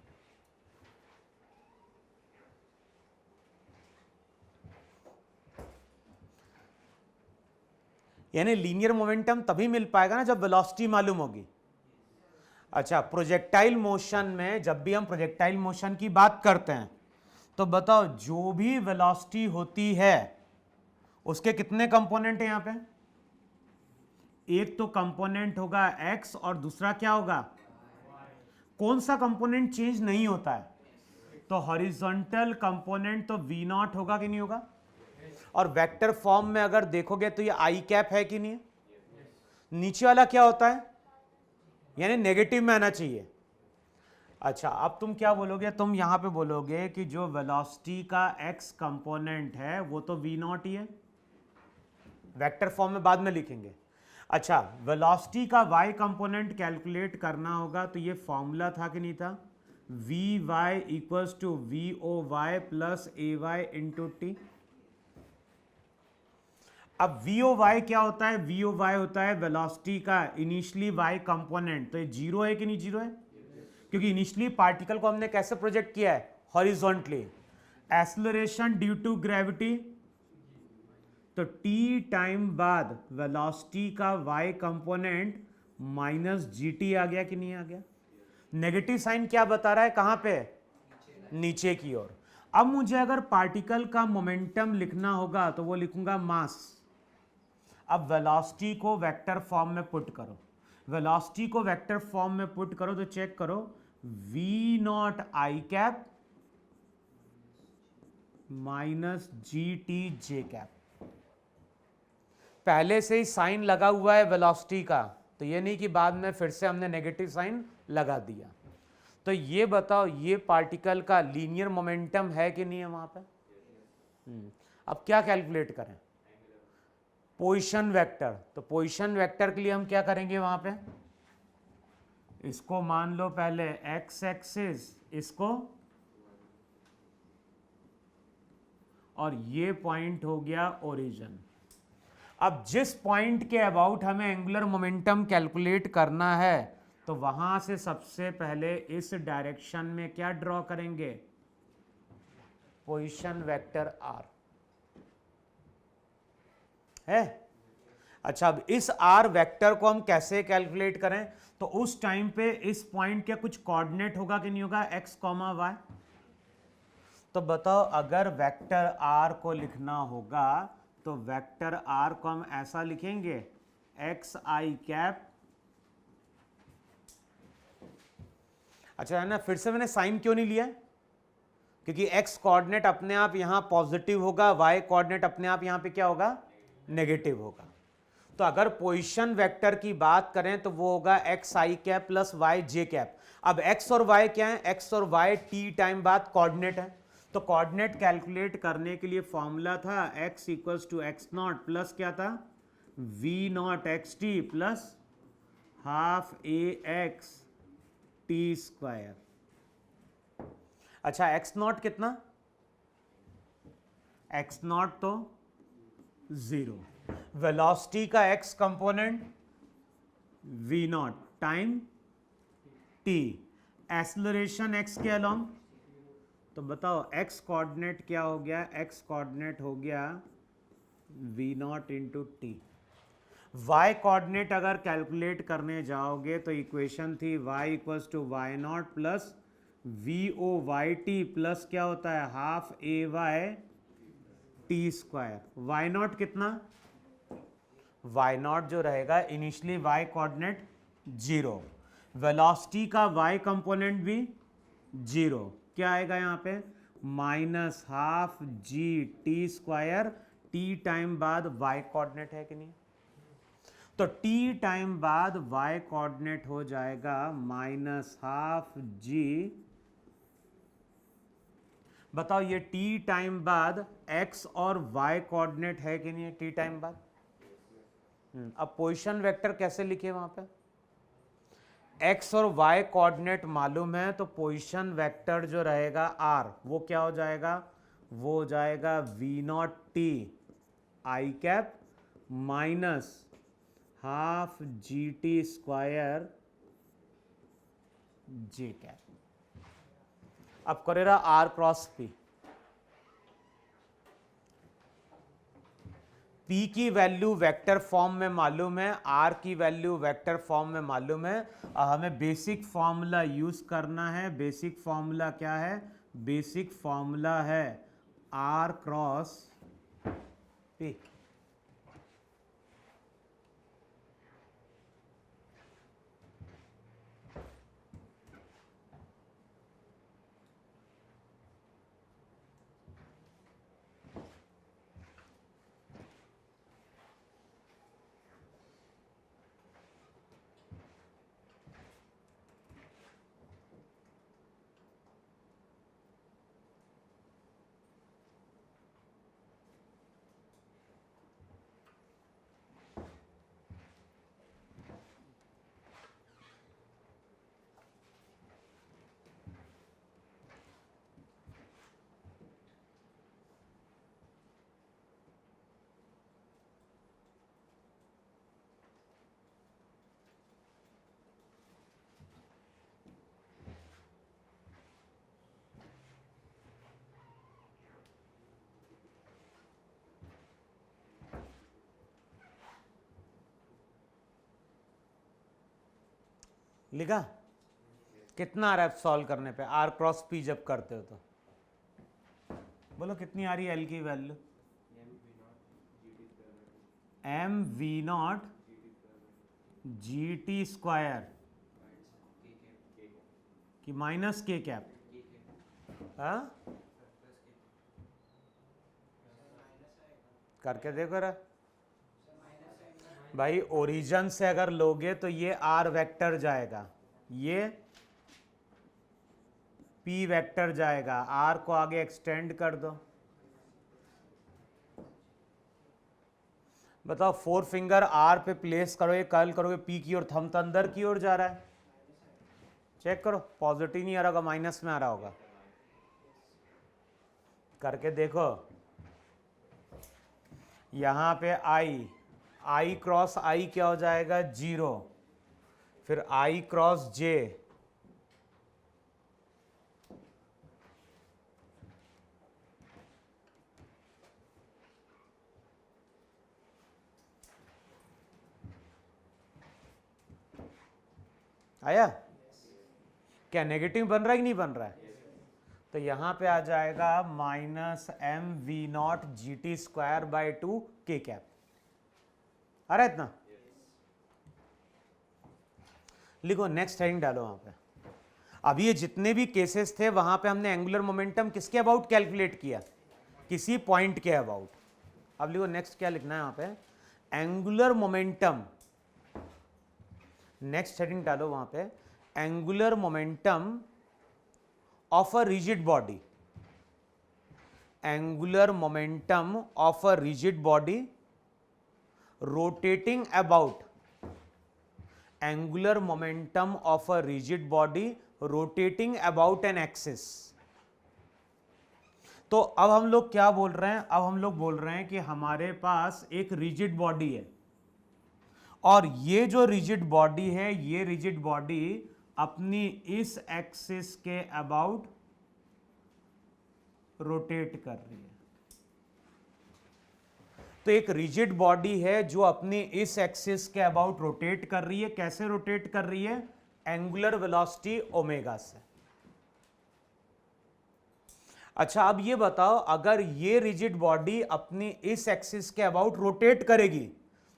यानी लीनियर मोमेंटम तभी मिल पाएगा ना जब वेलोसिटी मालूम होगी। अच्छा, प्रोजेक्टाइल मोशन में जब भी हम प्रोजेक्टाइल मोशन की बात करते हैं तो बताओ, जो भी वेलोसिटी होती है उसके कितने कंपोनेंट हैं यहां पे? एक तो कंपोनेंट होगा x और दूसरा क्या होगा? कौन सा कंपोनेंट चेंज नहीं होता है? तो हॉरिजॉन्टल कंपोनेंट तो v नॉट होगा कि नहीं होगा? और वेक्टर फॉर्म में अगर देखोगे तो ये आई कैप है कि नहीं है? नीचे वाला क्या होता है? यानी नेगेटिव में आना चाहिए। अच्छा, अब तुम क्या बोलोगे? तुम यहां पे बोलोगे कि जो वेलोसिटी का x कंपोनेंट है वो तो v नॉट ही है। वेक्टर फॉर्म में बाद में लिखेंगे। अच्छा, वेलोसिटी का y कंपोनेंट कैलकुलेट करना होगा तो ये फॉर्मूला था कि नहीं था? V Y equals to V O Y plus A Y into T. अब वी ओ वाई क्या होता है? वी ओ वाई होता है वेलोसिटी का इनिशियली y कंपोनेंट। तो ये जीरो है कि नहीं जीरो है? क्योंकि इनिशियली पार्टिकल को हमने कैसे प्रोजेक्ट किया है? Horizontally. Acceleration due to gravity, तो t टाइम बाद वेलोसिटी का y कंपोनेंट माइनस जीटी आ गया कि नहीं आ गया? नेगेटिव साइन क्या बता रहा है? कहां पे? नीचे की ओर। अब मुझे अगर पार्टिकल का मोमेंटम लिखना होगा तो वो लिखूंगा मास। अब वेलोसिटी को वेक्टर फॉर्म में पुट करो। वेलोसिटी को वेक्टर फॉर्म में पुट करो तो चेक करो, V naught I cap minus G T J cap. पहले से ही साइन लगा हुआ है वेलोसिटी का, तो ये नहीं कि बाद में फिर से हमने नेगेटिव साइन लगा दिया। तो ये बताओ, ये पार्टिकल का लीनियर मोमेंटम है कि नहीं है वहां पे? अब क्या कैलकुलेट करें? Position vector. तो पोजीशन वेक्टर के लिए हम क्या करेंगे वहां पे? इसको मान लो पहले एक्स एक्सिस, इसको, और ये पॉइंट हो गया ओरिजिन। अब जिस पॉइंट के अबाउट हमें एंगुलर मोमेंटम कैलकुलेट करना है तो वहां से सबसे पहले इस डायरेक्शन में क्या ड्रॉ करेंगे? पोजीशन वेक्टर आर है। अच्छा, अब इस आर वेक्टर को हम कैसे कैलकुलेट करें? तो उस टाइम पे इस पॉइंट के कुछ कोऑर्डिनेट होगा कि नहीं होगा? X comma Y. तो बताओ, अगर वेक्टर आर को लिखना होगा तो वेक्टर आर को हम ऐसा लिखेंगे, एक्स आई कैप। अच्छा है ना, फिर से मैंने साइन क्यों नहीं लिया? क्योंकि एक्स कोऑर्डिनेट अपने आप यहां पॉजिटिव होगा, वाई कोऑर्डिनेट अपने आप यहां पे क्या होगा? नेगेटिव होगा। तो अगर पोजीशन वेक्टर की बात करें तो वो होगा एक्स आई कैप प्लस वाई जे कैप। अब एक्स और वाई क्या है? एक्स और वाई टी टाइम बाद कोऑर्डिनेट है। तो कोऑर्डिनेट कैलकुलेट करने के लिए फॉर्मूला था x equals to X naught plus क्या था? V naught X T plus half A X T square. अच्छा, एक्स नॉट कितना? एक्स नॉट तो जीरो। वेलोसिटी का x component v naught time t, acceleration x के along. तो बताओ x coordinate क्या हो गया? x कोऑर्डिनेट हो गया v not into t. y coordinate अगर कैलकुलेट करने जाओगे तो इक्वेशन थी y equals to y not plus v O y t plus क्या होता है? Half a y t square. Y not कितना? y नॉट जो रहेगा initially y coordinate zero, velocity का y कंपोनेंट भी जीरो। क्या आएगा यहां पे? Minus half g t square. T time बाद y कोऑर्डिनेट है कि नहीं? तो t टाइम बाद y कोऑर्डिनेट हो जाएगा -12g। बताओ ये t टाइम बाद x और y कोऑर्डिनेट है कि नहीं है t टाइम बाद? अब पोजीशन वेक्टर कैसे लिखे वहां पे? x और y कोऑर्डिनेट मालूम है तो पोजीशन वेक्टर जो रहेगा r वो क्या हो जाएगा? वो हो जाएगा v0t i cap minus ½ gt² j cap. अब करेगा r क्रॉस p। p की वैल्यू वेक्टर फॉर्म में मालूम है, r की वैल्यू वेक्टर फॉर्म में मालूम है। हमें बेसिक फॉर्मूला यूज करना है। बेसिक फॉर्मूला क्या है? बेसिक फॉर्मूला है r क्रॉस p। लिखा? कितना आ रहा है सॉल्व करने पे r क्रॉस p जब करते हो तो? बोलो कितनी आ रही है l की वैल्यू? mv0 gt² कि माइनस k कैप? हाँ, करके देखो रहा भाई। ओरिजिन से अगर लोगे तो ये r वेक्टर जाएगा, ये p वेक्टर जाएगा, r को आगे एक्सटेंड कर दो। बताओ 4 फिंगर r पे प्लेस करो, ये कर्ल करोगे p की ओर, थंब तो अंदर की ओर जा रहा है। चेक करो, पॉजिटिव नहीं आ रहा होगा, माइनस में आ रहा होगा। करके देखो। यहां पे i क्रॉस i क्या हो जाएगा? 0। फिर i क्रॉस j आया? क्या नेगेटिव बन रहा है कि नहीं बन रहा है? तो यहां पे आ जाएगा -mv0 gt² k कैप। आ रहा है इतना? लिखो, नेक्स्ट हेडिंग डालो वहां पे। अब ये जितने भी केसेस थे वहां पे हमने एंगुलर मोमेंटम किसके अबाउट कैलकुलेट किया? किसी पॉइंट के अबाउट। अब लिखो नेक्स्ट क्या लिखना है वहां पे? Angular momentum. नेक्स्ट हेडिंग डालो वहां पे, angular momentum of a rigid body. Angular momentum of a rigid body rotating about. Angular momentum of a rigid body rotating about an axis. तो अब हम लोग क्या बोल रहे हैं? अब हम लोग बोल रहे हैं कि हमारे पास एक रिजिड बॉडी है, और ये जो रिजिड बॉडी है, ये रिजिड बॉडी अपनी इस एक्सिस के अबाउट रोटेट कर रही है। तो एक रिजिड बॉडी है जो अपनी इस एक्सिस के अबाउट रोटेट कर रही है। कैसे रोटेट कर रही है? एंगुलर वेलोसिटी ओमेगा से। अच्छा, अब ये बताओ, अगर ये रिजिड बॉडी अपनी इस एक्सिस के अबाउट रोटेट करेगी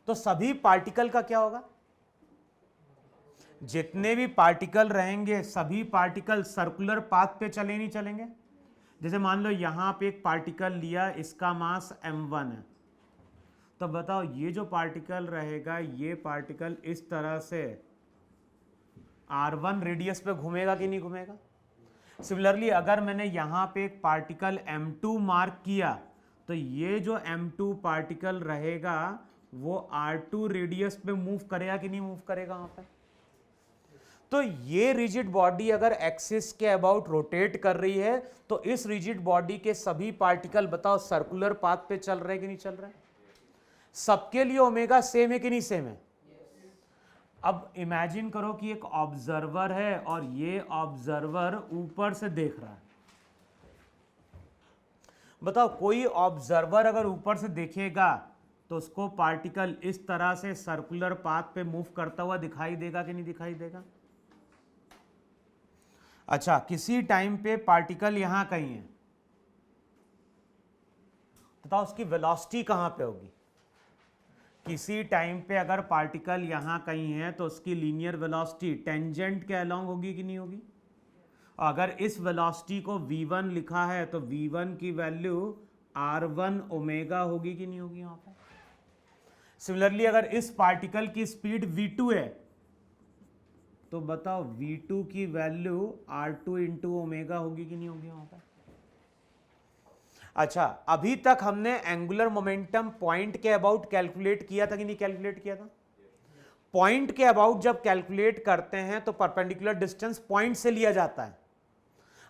तो सभी पार्टिकल का क्या होगा? जितने भी पार्टिकल रहेंगे सभी पार्टिकल सर्कुलर पाथ पे चले नहीं चलेंगे? जैसे मान लो यहां पे एक पार्टिकल लिया, इसका मास m1 है, तो बताओ ये जो पार्टिकल रहेगा, ये पार्टिकल इस तरह से r1 रेडियस पे घूमेगा कि नहीं घूमेगा? सिमिलरली अगर मैंने यहां पे एक पार्टिकल m2 मार्क किया तो ये जो m2 पार्टिकल रहेगा वो r2 रेडियस पे मूव करेगा कि नहीं मूव करेगा वहां पे? तो ये रिजिड बॉडी अगर एक्सिस के अबाउट रोटेट कर रही है तो इस रिजिड बॉडी के सभी पार्टिकल बताओ सर्कुलर पाथ पे चल रहे हैं कि नहीं चल रहे हैं? सबके लिए ओमेगा सेम है कि नहीं सेम है? अब इमेजिन करो कि एक ऑब्जर्वर है और ये ऑब्जर्वर ऊपर से देख रहा है। बताओ कोई ऑब्जर्वर अगर ऊपर से देखेगा तो उसको पार्टिकल इस तरह से सर्कुलर पाथ पे मूव करता हुआ दिखाई देगा कि नहीं दिखाई देगा? अच्छा, किसी टाइम पे पार्टिकल यहां कहीं है, बताओ उसकी वेलोसिटी कहां पे होगी? किसी टाइम पे अगर पार्टिकल यहां कहीं है तो उसकी लीनियर वेलोसिटी टेंजेंट के अलोंग होगी कि नहीं होगी? अगर इस वेलोसिटी को v1 लिखा है तो v1 की वैल्यू r1 ओमेगा होगी कि नहीं होगी वहां पर? सिमिलरली अगर इस पार्टिकल की स्पीड v2 है तो बताओ v2 की वैल्यू r2 इंटू ओमेगा होगी कि नहीं होगी वहां पर? अच्छा, अभी तक हमने एंगुलर मोमेंटम पॉइंट के अबाउट कैलकुलेट किया था कि नहीं कैलकुलेट किया था? पॉइंट के अबाउट जब कैलकुलेट करते हैं तो परपेंडिकुलर डिस्टेंस पॉइंट से लिया जाता है।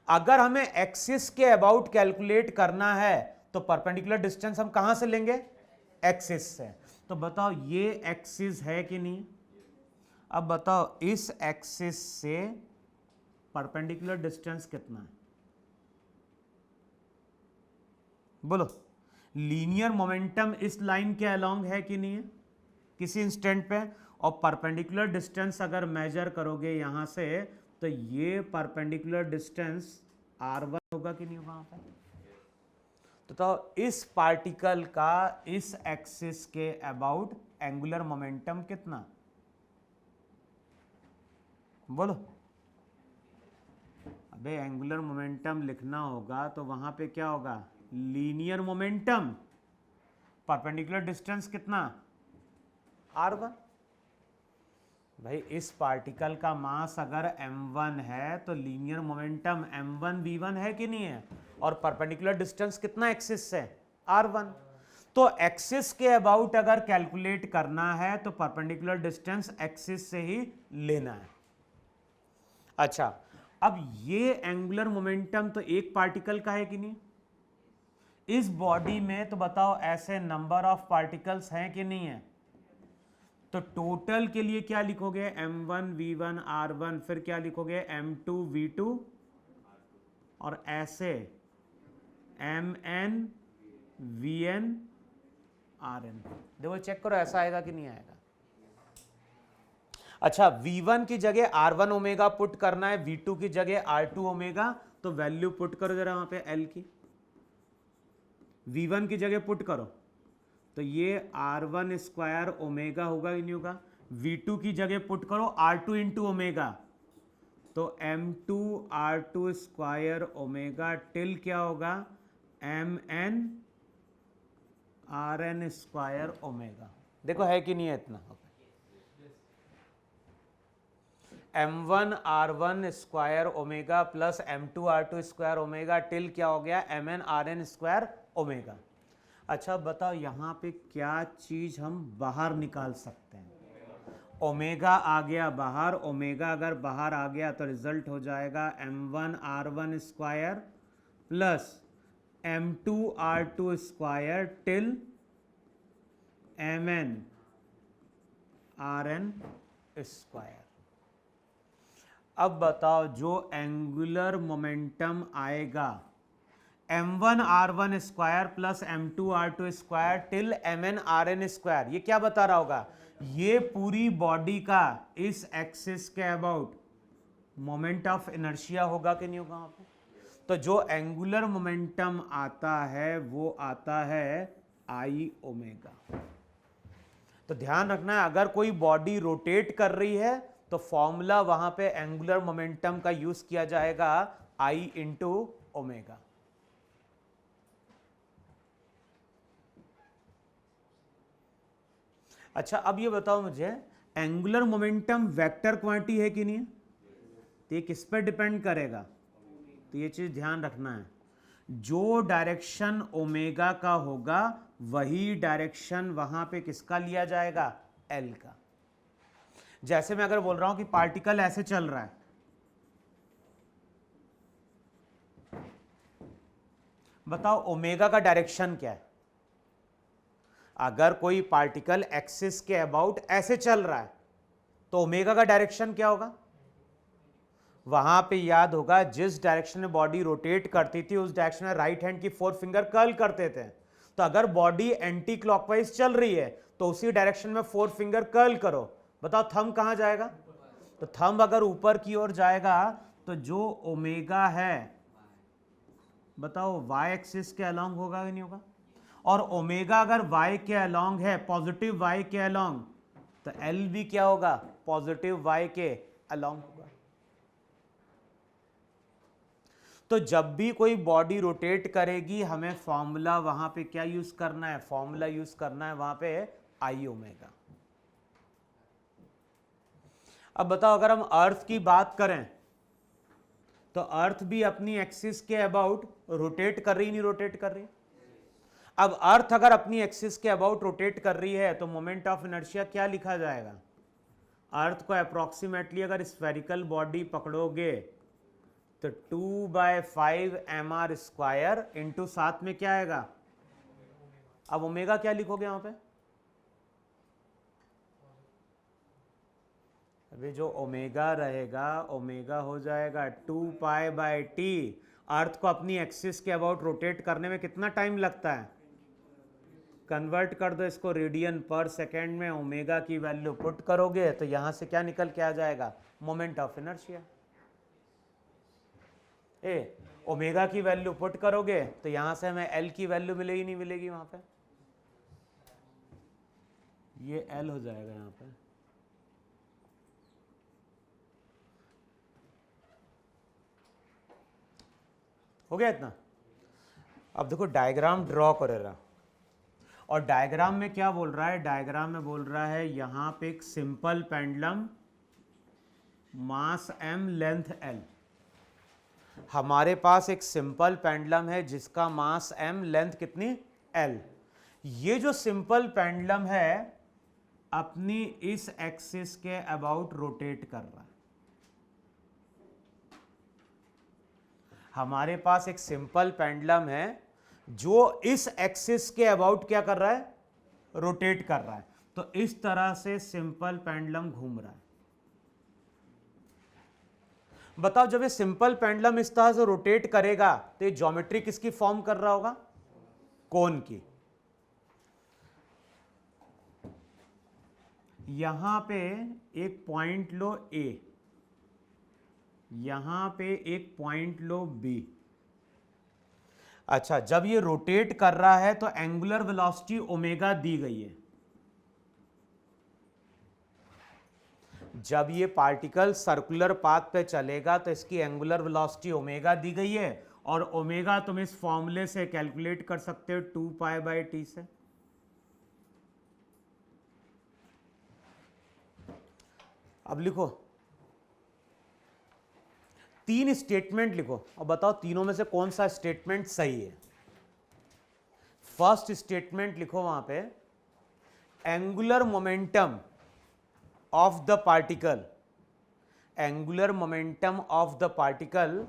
अगर हमें एक्सिस के अबाउट कैलकुलेट करना है तो परपेंडिकुलर डिस्टेंस हम कहां से लेंगे? एक्सिस से। तो बताओ ये एक्सिस है कि नहीं? अब बताओ इस एक्सिस से परपेंडिकुलर डिस्टेंस कितना है? बोलो। लीनियर मोमेंटम इस लाइन के अलोंग है कि नहीं है किसी इंस्टेंट पे? और परपेंडिकुलर डिस्टेंस अगर मेजर करोगे यहां से तो ये परपेंडिकुलर डिस्टेंस r1 होगा कि नहीं होगा वहां पर? तो इस पार्टिकल का इस एक्सिस के अबाउट एंगुलर मोमेंटम कितना? बोलो। अबे एंगुलर मोमेंटम लिखना होगा तो वहां पे क्या होगा? लीनियर मोमेंटम, परपेंडिकुलर डिस्टेंस कितना? r1। भाई इस पार्टिकल का मास अगर m1 है तो लीनियर मोमेंटम m1 v1 है कि नहीं है? और परपेंडिकुलर डिस्टेंस कितना एक्सिस से? r1। तो एक्सिस के अबाउट अगर कैलकुलेट करना है तो परपेंडिकुलर डिस्टेंस एक्सिस से ही लेना है। अच्छा, अब ये एंगुलर मोमेंटम तो एक पार्टिकल का है कि नहीं? इस बॉडी में तो बताओ ऐसे नंबर ऑफ पार्टिकल्स हैं कि नहीं है? तो टोटल के लिए क्या लिखोगे? m1 v1 r1, फिर क्या लिखोगे? m2 v2 और ऐसे mn vn rn। देखो चेक करो ऐसा आएगा कि नहीं आएगा? अच्छा, v1 की जगह r1 ओमेगा पुट करना है, v2 की जगह r2 ओमेगा, तो वैल्यू पुट करो जरा वहां पे l की। v1 की जगह पुट करो तो ये r1 स्क्वायर ओमेगा होगा कि नहीं होगा? v2 की जगह पुट करो r2 इंटू ओमेगा तो m2 r2 square omega till क्या होगा? mn rn square omega. देखो है कि नहीं है इतना? m1 r1 square omega plus m2 r2 square omega till क्या हो गया? mn rn square omega. अच्छा बताओ यहां पे क्या चीज हम बाहर निकाल सकते हैं? ओमेगा आ गया बाहर, ओमेगा अगर बाहर आ गया तो रिजल्ट हो जाएगा m1 r1 square plus m2 r2 square till mn rn square. अब बताओ जो एंगुलर मोमेंटम आएगा m1 r1 square plus m2 r2 square till mn rn square, ये क्या बता रहा होगा? ये पूरी बॉडी का इस एक्सिस के अबाउट मोमेंट ऑफ इनर्शिया होगा कि नहीं होगा वहां पे? तो जो एंगुलर मोमेंटम आता है वो आता है आई ओमेगा। तो ध्यान रखना है अगर कोई बॉडी रोटेट कर रही है तो फॉर्मूला वहां पे एंगुलर मोमेंटम का यूज किया जाएगा आई इंटू ओमेगा। अच्छा अब ये बताओ मुझे, एंगुलर मोमेंटम वेक्टर क्वांटिटी है कि नहीं है? तो ये किस पर डिपेंड करेगा? तो ये चीज ध्यान रखना है, जो डायरेक्शन ओमेगा का होगा वही डायरेक्शन वहां पे किसका लिया जाएगा? एल का। जैसे मैं अगर बोल रहा हूं कि पार्टिकल ऐसे चल रहा है, बताओ ओमेगा का डायरेक्शन क्या है? अगर कोई पार्टिकल एक्सिस के अबाउट ऐसे चल रहा है तो ओमेगा का डायरेक्शन क्या होगा? वहां पे याद होगा जिस डायरेक्शन में बॉडी रोटेट करती थी उस डायरेक्शन में राइट हैंड की फोर फिंगर कर्ल करते थे। तो अगर बॉडी एंटी क्लॉकवाइज चल रही है तो उसी डायरेक्शन में फोर फिंगर कर्ल करो, बताओ थंब कहां जाएगा? तो थंब अगर ऊपर की ओर जाएगा तो जो ओमेगा है बताओ वाई एक्सिस के अलोंग होगा कि नहीं होगा? और ओमेगा अगर वाई के अलोंग है, पॉजिटिव वाई के अलोंग, तो एल भी क्या होगा? पॉजिटिव वाई के अलोंग होगा। तो जब भी कोई बॉडी रोटेट करेगी हमें फॉर्मूला वहां पे क्या यूज करना है? फॉर्मूला यूज करना है वहां पे आई ओमेगा। अब बताओ अगर हम अर्थ की बात करें तो अर्थ भी अपनी एक्सिस के अबाउट रोटेट कर रही, नहीं रोटेट कर रही? अब अर्थ अगर अपनी एक्सिस के अबाउट रोटेट कर रही है तो मोमेंट ऑफ इनर्शिया क्या लिखा जाएगा? अर्थ को अप्रोक्सीमेटली अगर स्फेरिकल बॉडी पकड़ोगे तो 2/5 mr स्क्वायर इंटू साथ में क्या आएगा? अब ओमेगा क्या लिखोगे यहां पे? अभी जो ओमेगा रहेगा, ओमेगा हो जाएगा 2π/t। अर्थ को अपनी एक्सिस के अबाउट रोटेट करने में कितना टाइम लगता है? कन्वर्ट कर दो इसको रेडियन पर सेकेंड में, ओमेगा की वैल्यू पुट करोगे तो यहां से क्या निकल के आ जाएगा? Moment of inertia. ओमेगा की वैल्यू पुट करोगे तो यहां से हमें एल की वैल्यू मिलेगी, नहीं मिलेगी? वहां पे ये एल हो जाएगा यहां पे। हो गया इतना? अब देखो डायग्राम ड्रॉ करेगा, और डायग्राम में क्या बोल रहा है? डायग्राम में बोल रहा है यहां पे एक सिंपल पेंडुलम, मास m, लेंथ l। हमारे पास एक सिंपल पेंडुलम है जिसका मास m, लेंथ कितनी? l। ये जो सिंपल पेंडुलम है अपनी इस एक्सिस के अबाउट रोटेट कर रहा है। हमारे पास एक सिंपल पेंडुलम है जो इस एक्सिस के अबाउट क्या कर रहा है? रोटेट कर रहा है। तो इस तरह से सिंपल पेंडुलम घूम रहा है। बताओ जब ये सिंपल पेंडुलम इस तरह से रोटेट करेगा तो ये ज्योमेट्री किसकी फॉर्म कर रहा होगा? कोन की। यहां पे एक पॉइंट लो A, यहां पे एक पॉइंट लो B। अच्छा जब ये रोटेट कर रहा है तो एंगुलर वेलोसिटी ओमेगा दी गई है। जब ये पार्टिकल सर्कुलर पाथ पे चलेगा तो इसकी एंगुलर वेलोसिटी ओमेगा दी गई है, और ओमेगा तुम इस फॉर्मूले से कैलकुलेट कर सकते हो 2π/t से। अब लिखो, तीन स्टेटमेंट लिखो और बताओ तीनों में से कौन सा स्टेटमेंट सही है। फर्स्ट स्टेटमेंट लिखो वहां पे, angular momentum of the particle, angular momentum of the particle,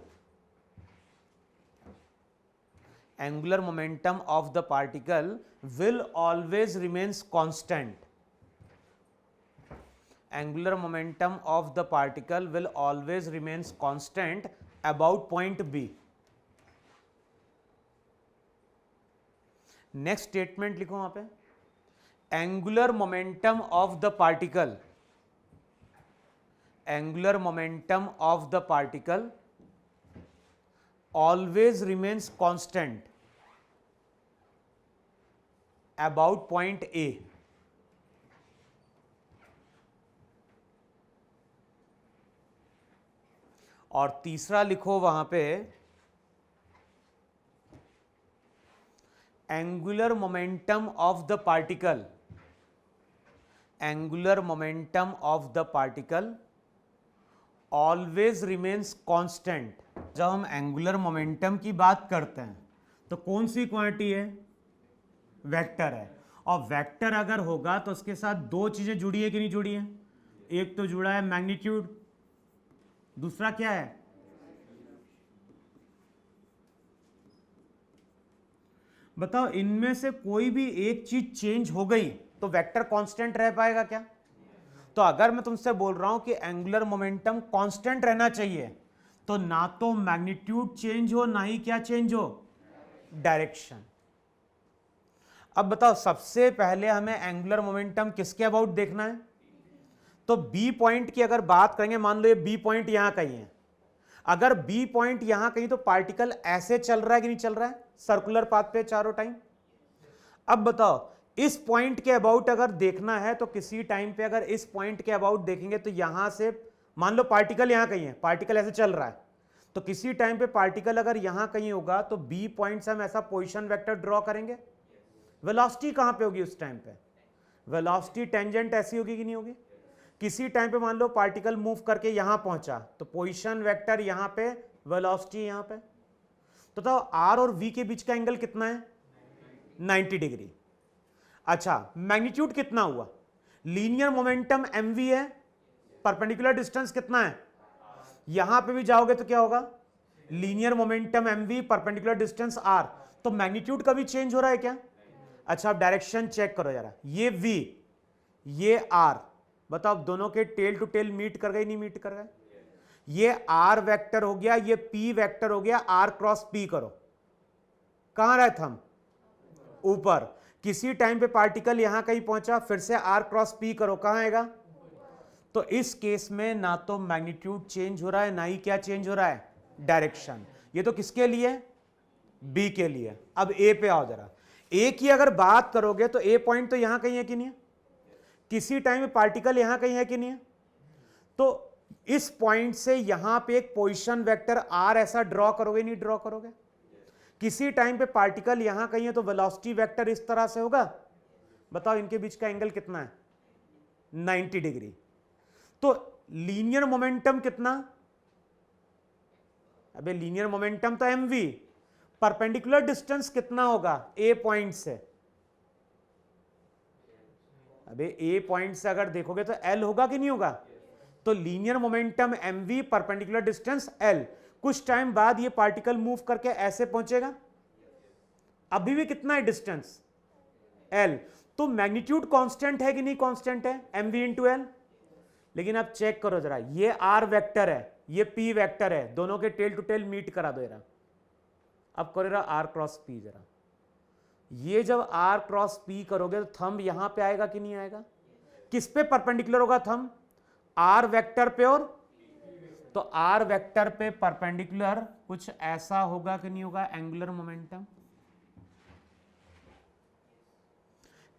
angular momentum of the particle will always remains constant. Angular momentum of the particle will always remains constant about point B. Next statement लिखो वहां पे, angular momentum of the particle, angular momentum of the particle always remains constant about point A. और तीसरा लिखो वहां पे, angular momentum of the particle angular momentum of the particle always remains constant. जब हम एंगुलर मोमेंटम की बात करते हैं तो कौन सी क्वांटिटी है? वेक्टर है। और वेक्टर अगर होगा तो उसके साथ दो चीजें जुड़ी है कि नहीं जुड़ी है? एक तो जुड़ा है मैग्नीट्यूड, दूसरा क्या है? बताओ, इनमें से कोई भी एक चीज चेंज हो गई तो वेक्टर कांस्टेंट रह पाएगा क्या? तो अगर मैं तुमसे बोल रहा हूं कि एंगुलर मोमेंटम कांस्टेंट रहना चाहिए तो ना तो मैग्नीट्यूड चेंज हो, ना ही क्या चेंज हो? डायरेक्शन। अब बताओ, सबसे पहले हमें एंगुलर मोमेंटम किसके अबाउट देखना है? तो बी पॉइंट की अगर बात करेंगे, मान लो ये बी पॉइंट यहां कहीं है, अगर बी पॉइंट यहां कहीं तो पार्टिकल ऐसे चल रहा है कि नहीं चल रहा है? सर्कुलर पाथ पे चारों टाइम। अब बताओ, इस पॉइंट के अबाउट अगर देखना है तो किसी टाइम पे अगर इस पॉइंट के अबाउट देखेंगे तो यहां से मान लो पार्टिकल यहां कहीं है, पार्टिकल ऐसे चल रहा है, तो किसी टाइम पे पार्टिकल अगर यहां कहीं होगा तो बी पॉइंट से हम ऐसा पोजीशन वेक्टर ड्रॉ करेंगे। वेलोसिटी कहां पे होगी उस टाइम पे? वेलोसिटी टेंजेंट ऐसी होगी कि नहीं होगी? किसी टाइम पे मान लो पार्टिकल मूव करके यहां पहुंचा तो पोजीशन वेक्टर यहां पे, वेलोसिटी यहां पे। तो बताओ आर और वी के बीच का एंगल कितना है? 90 डिग्री। अच्छा, मैग्नीट्यूड कितना हुआ? लीनियर मोमेंटम mv है, परपेंडिकुलर डिस्टेंस कितना है? यहां पे भी जाओगे तो क्या होगा? Linear momentum mv, perpendicular distance r। तो मैग्नीट्यूड कभी चेंज हो रहा है क्या? अच्छा, आप डायरेक्शन चेक करो जरा, ये v, ये r, बताओ दोनों के टेल टू टेल मीट कर गए नहीं मीट कर गए? ये r वेक्टर हो गया, ये p वेक्टर हो गया, r क्रॉस p करो, कहां रहे थम? ऊपर। किसी टाइम पे पार्टिकल यहां कहीं पहुंचा, फिर से r क्रॉस p करो, कहां आएगा? तो इस केस में ना तो मैग्नीट्यूड चेंज हो रहा है, ना ही क्या चेंज हो रहा है? डायरेक्शन। ये तो किसके लिए? बी के लिए। अब ए पे आओ जरा। ए की अगर बात करोगे तो ए पॉइंट तो यहां कहीं है कि नहीं है? किसी टाइम में पार्टिकल यहां कहीं है कि नहीं है? तो इस पॉइंट से यहां पे एक पोजीशन वेक्टर आर ऐसा ड्रॉ करोगे नहीं ड्रॉ करोगे? किसी टाइम पे पार्टिकल यहां कहीं है तो वेलोसिटी वेक्टर इस तरह से होगा। बताओ इनके बीच का एंगल कितना है? 90 डिग्री। तो लीनियर मोमेंटम कितना? अबे लीनियर मोमेंटम तो mv, परपेंडिकुलर डिस्टेंस कितना होगा ए पॉइंट से? अबे ए पॉइंट से अगर देखोगे तो l होगा कि नहीं होगा? तो linear momentum mv, perpendicular distance l। कुछ टाइम बाद ये पार्टिकल मूव करके ऐसे पहुंचेगा, अभी भी कितना है डिस्टेंस? l। तो मैग्नीट्यूड कांस्टेंट है कि नहीं कांस्टेंट है? mv into l। लेकिन आप चेक करो जरा, ये r वेक्टर है, ये p वेक्टर है, दोनों के टेल टू टेल मीट करा दो जरा। अब करो जरा r क्रॉस p जरा। ये जब r क्रॉस p करोगे तो थंब यहां पे आएगा कि नहीं आएगा? किस पे परपेंडिकुलर होगा थंब? r वेक्टर पे। और तो r वेक्टर पे परपेंडिकुलर कुछ ऐसा होगा कि नहीं होगा? Angular momentum.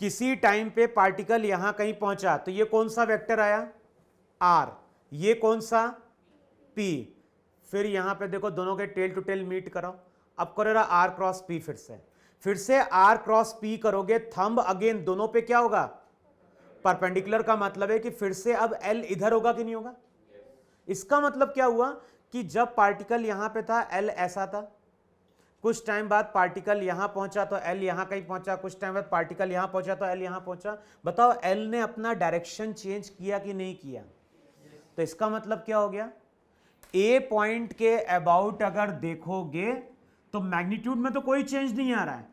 किसी टाइम पे पार्टिकल यहां कहीं पहुंचा तो ये कौन सा वेक्टर आया? r। ये कौन सा? p। फिर यहां पे देखो दोनों के टेल टू टेल मीट करो। अब करो r क्रॉस p, फिर से r क्रॉस p करोगे, थंब अगेन दोनों पे क्या होगा? परपेंडिकुलर। का मतलब है कि फिर से अब l इधर होगा कि नहीं होगा? इसका मतलब क्या हुआ कि जब पार्टिकल यहां पे था l ऐसा था, कुछ टाइम बाद पार्टिकल यहां पहुंचा तो l यहां कहीं पहुंचा, कुछ टाइम बाद पार्टिकल यहां पहुंचा तो l यहां पहुंचा। बताओ l ने अपना डायरेक्शन चेंज किया कि नहीं किया? तो इसका मतलब क्या हो गया? ए पॉइंट के अबाउट अगर देखोगे तो मैग्नीट्यूड में तो कोई चेंज नहीं आ रहा है,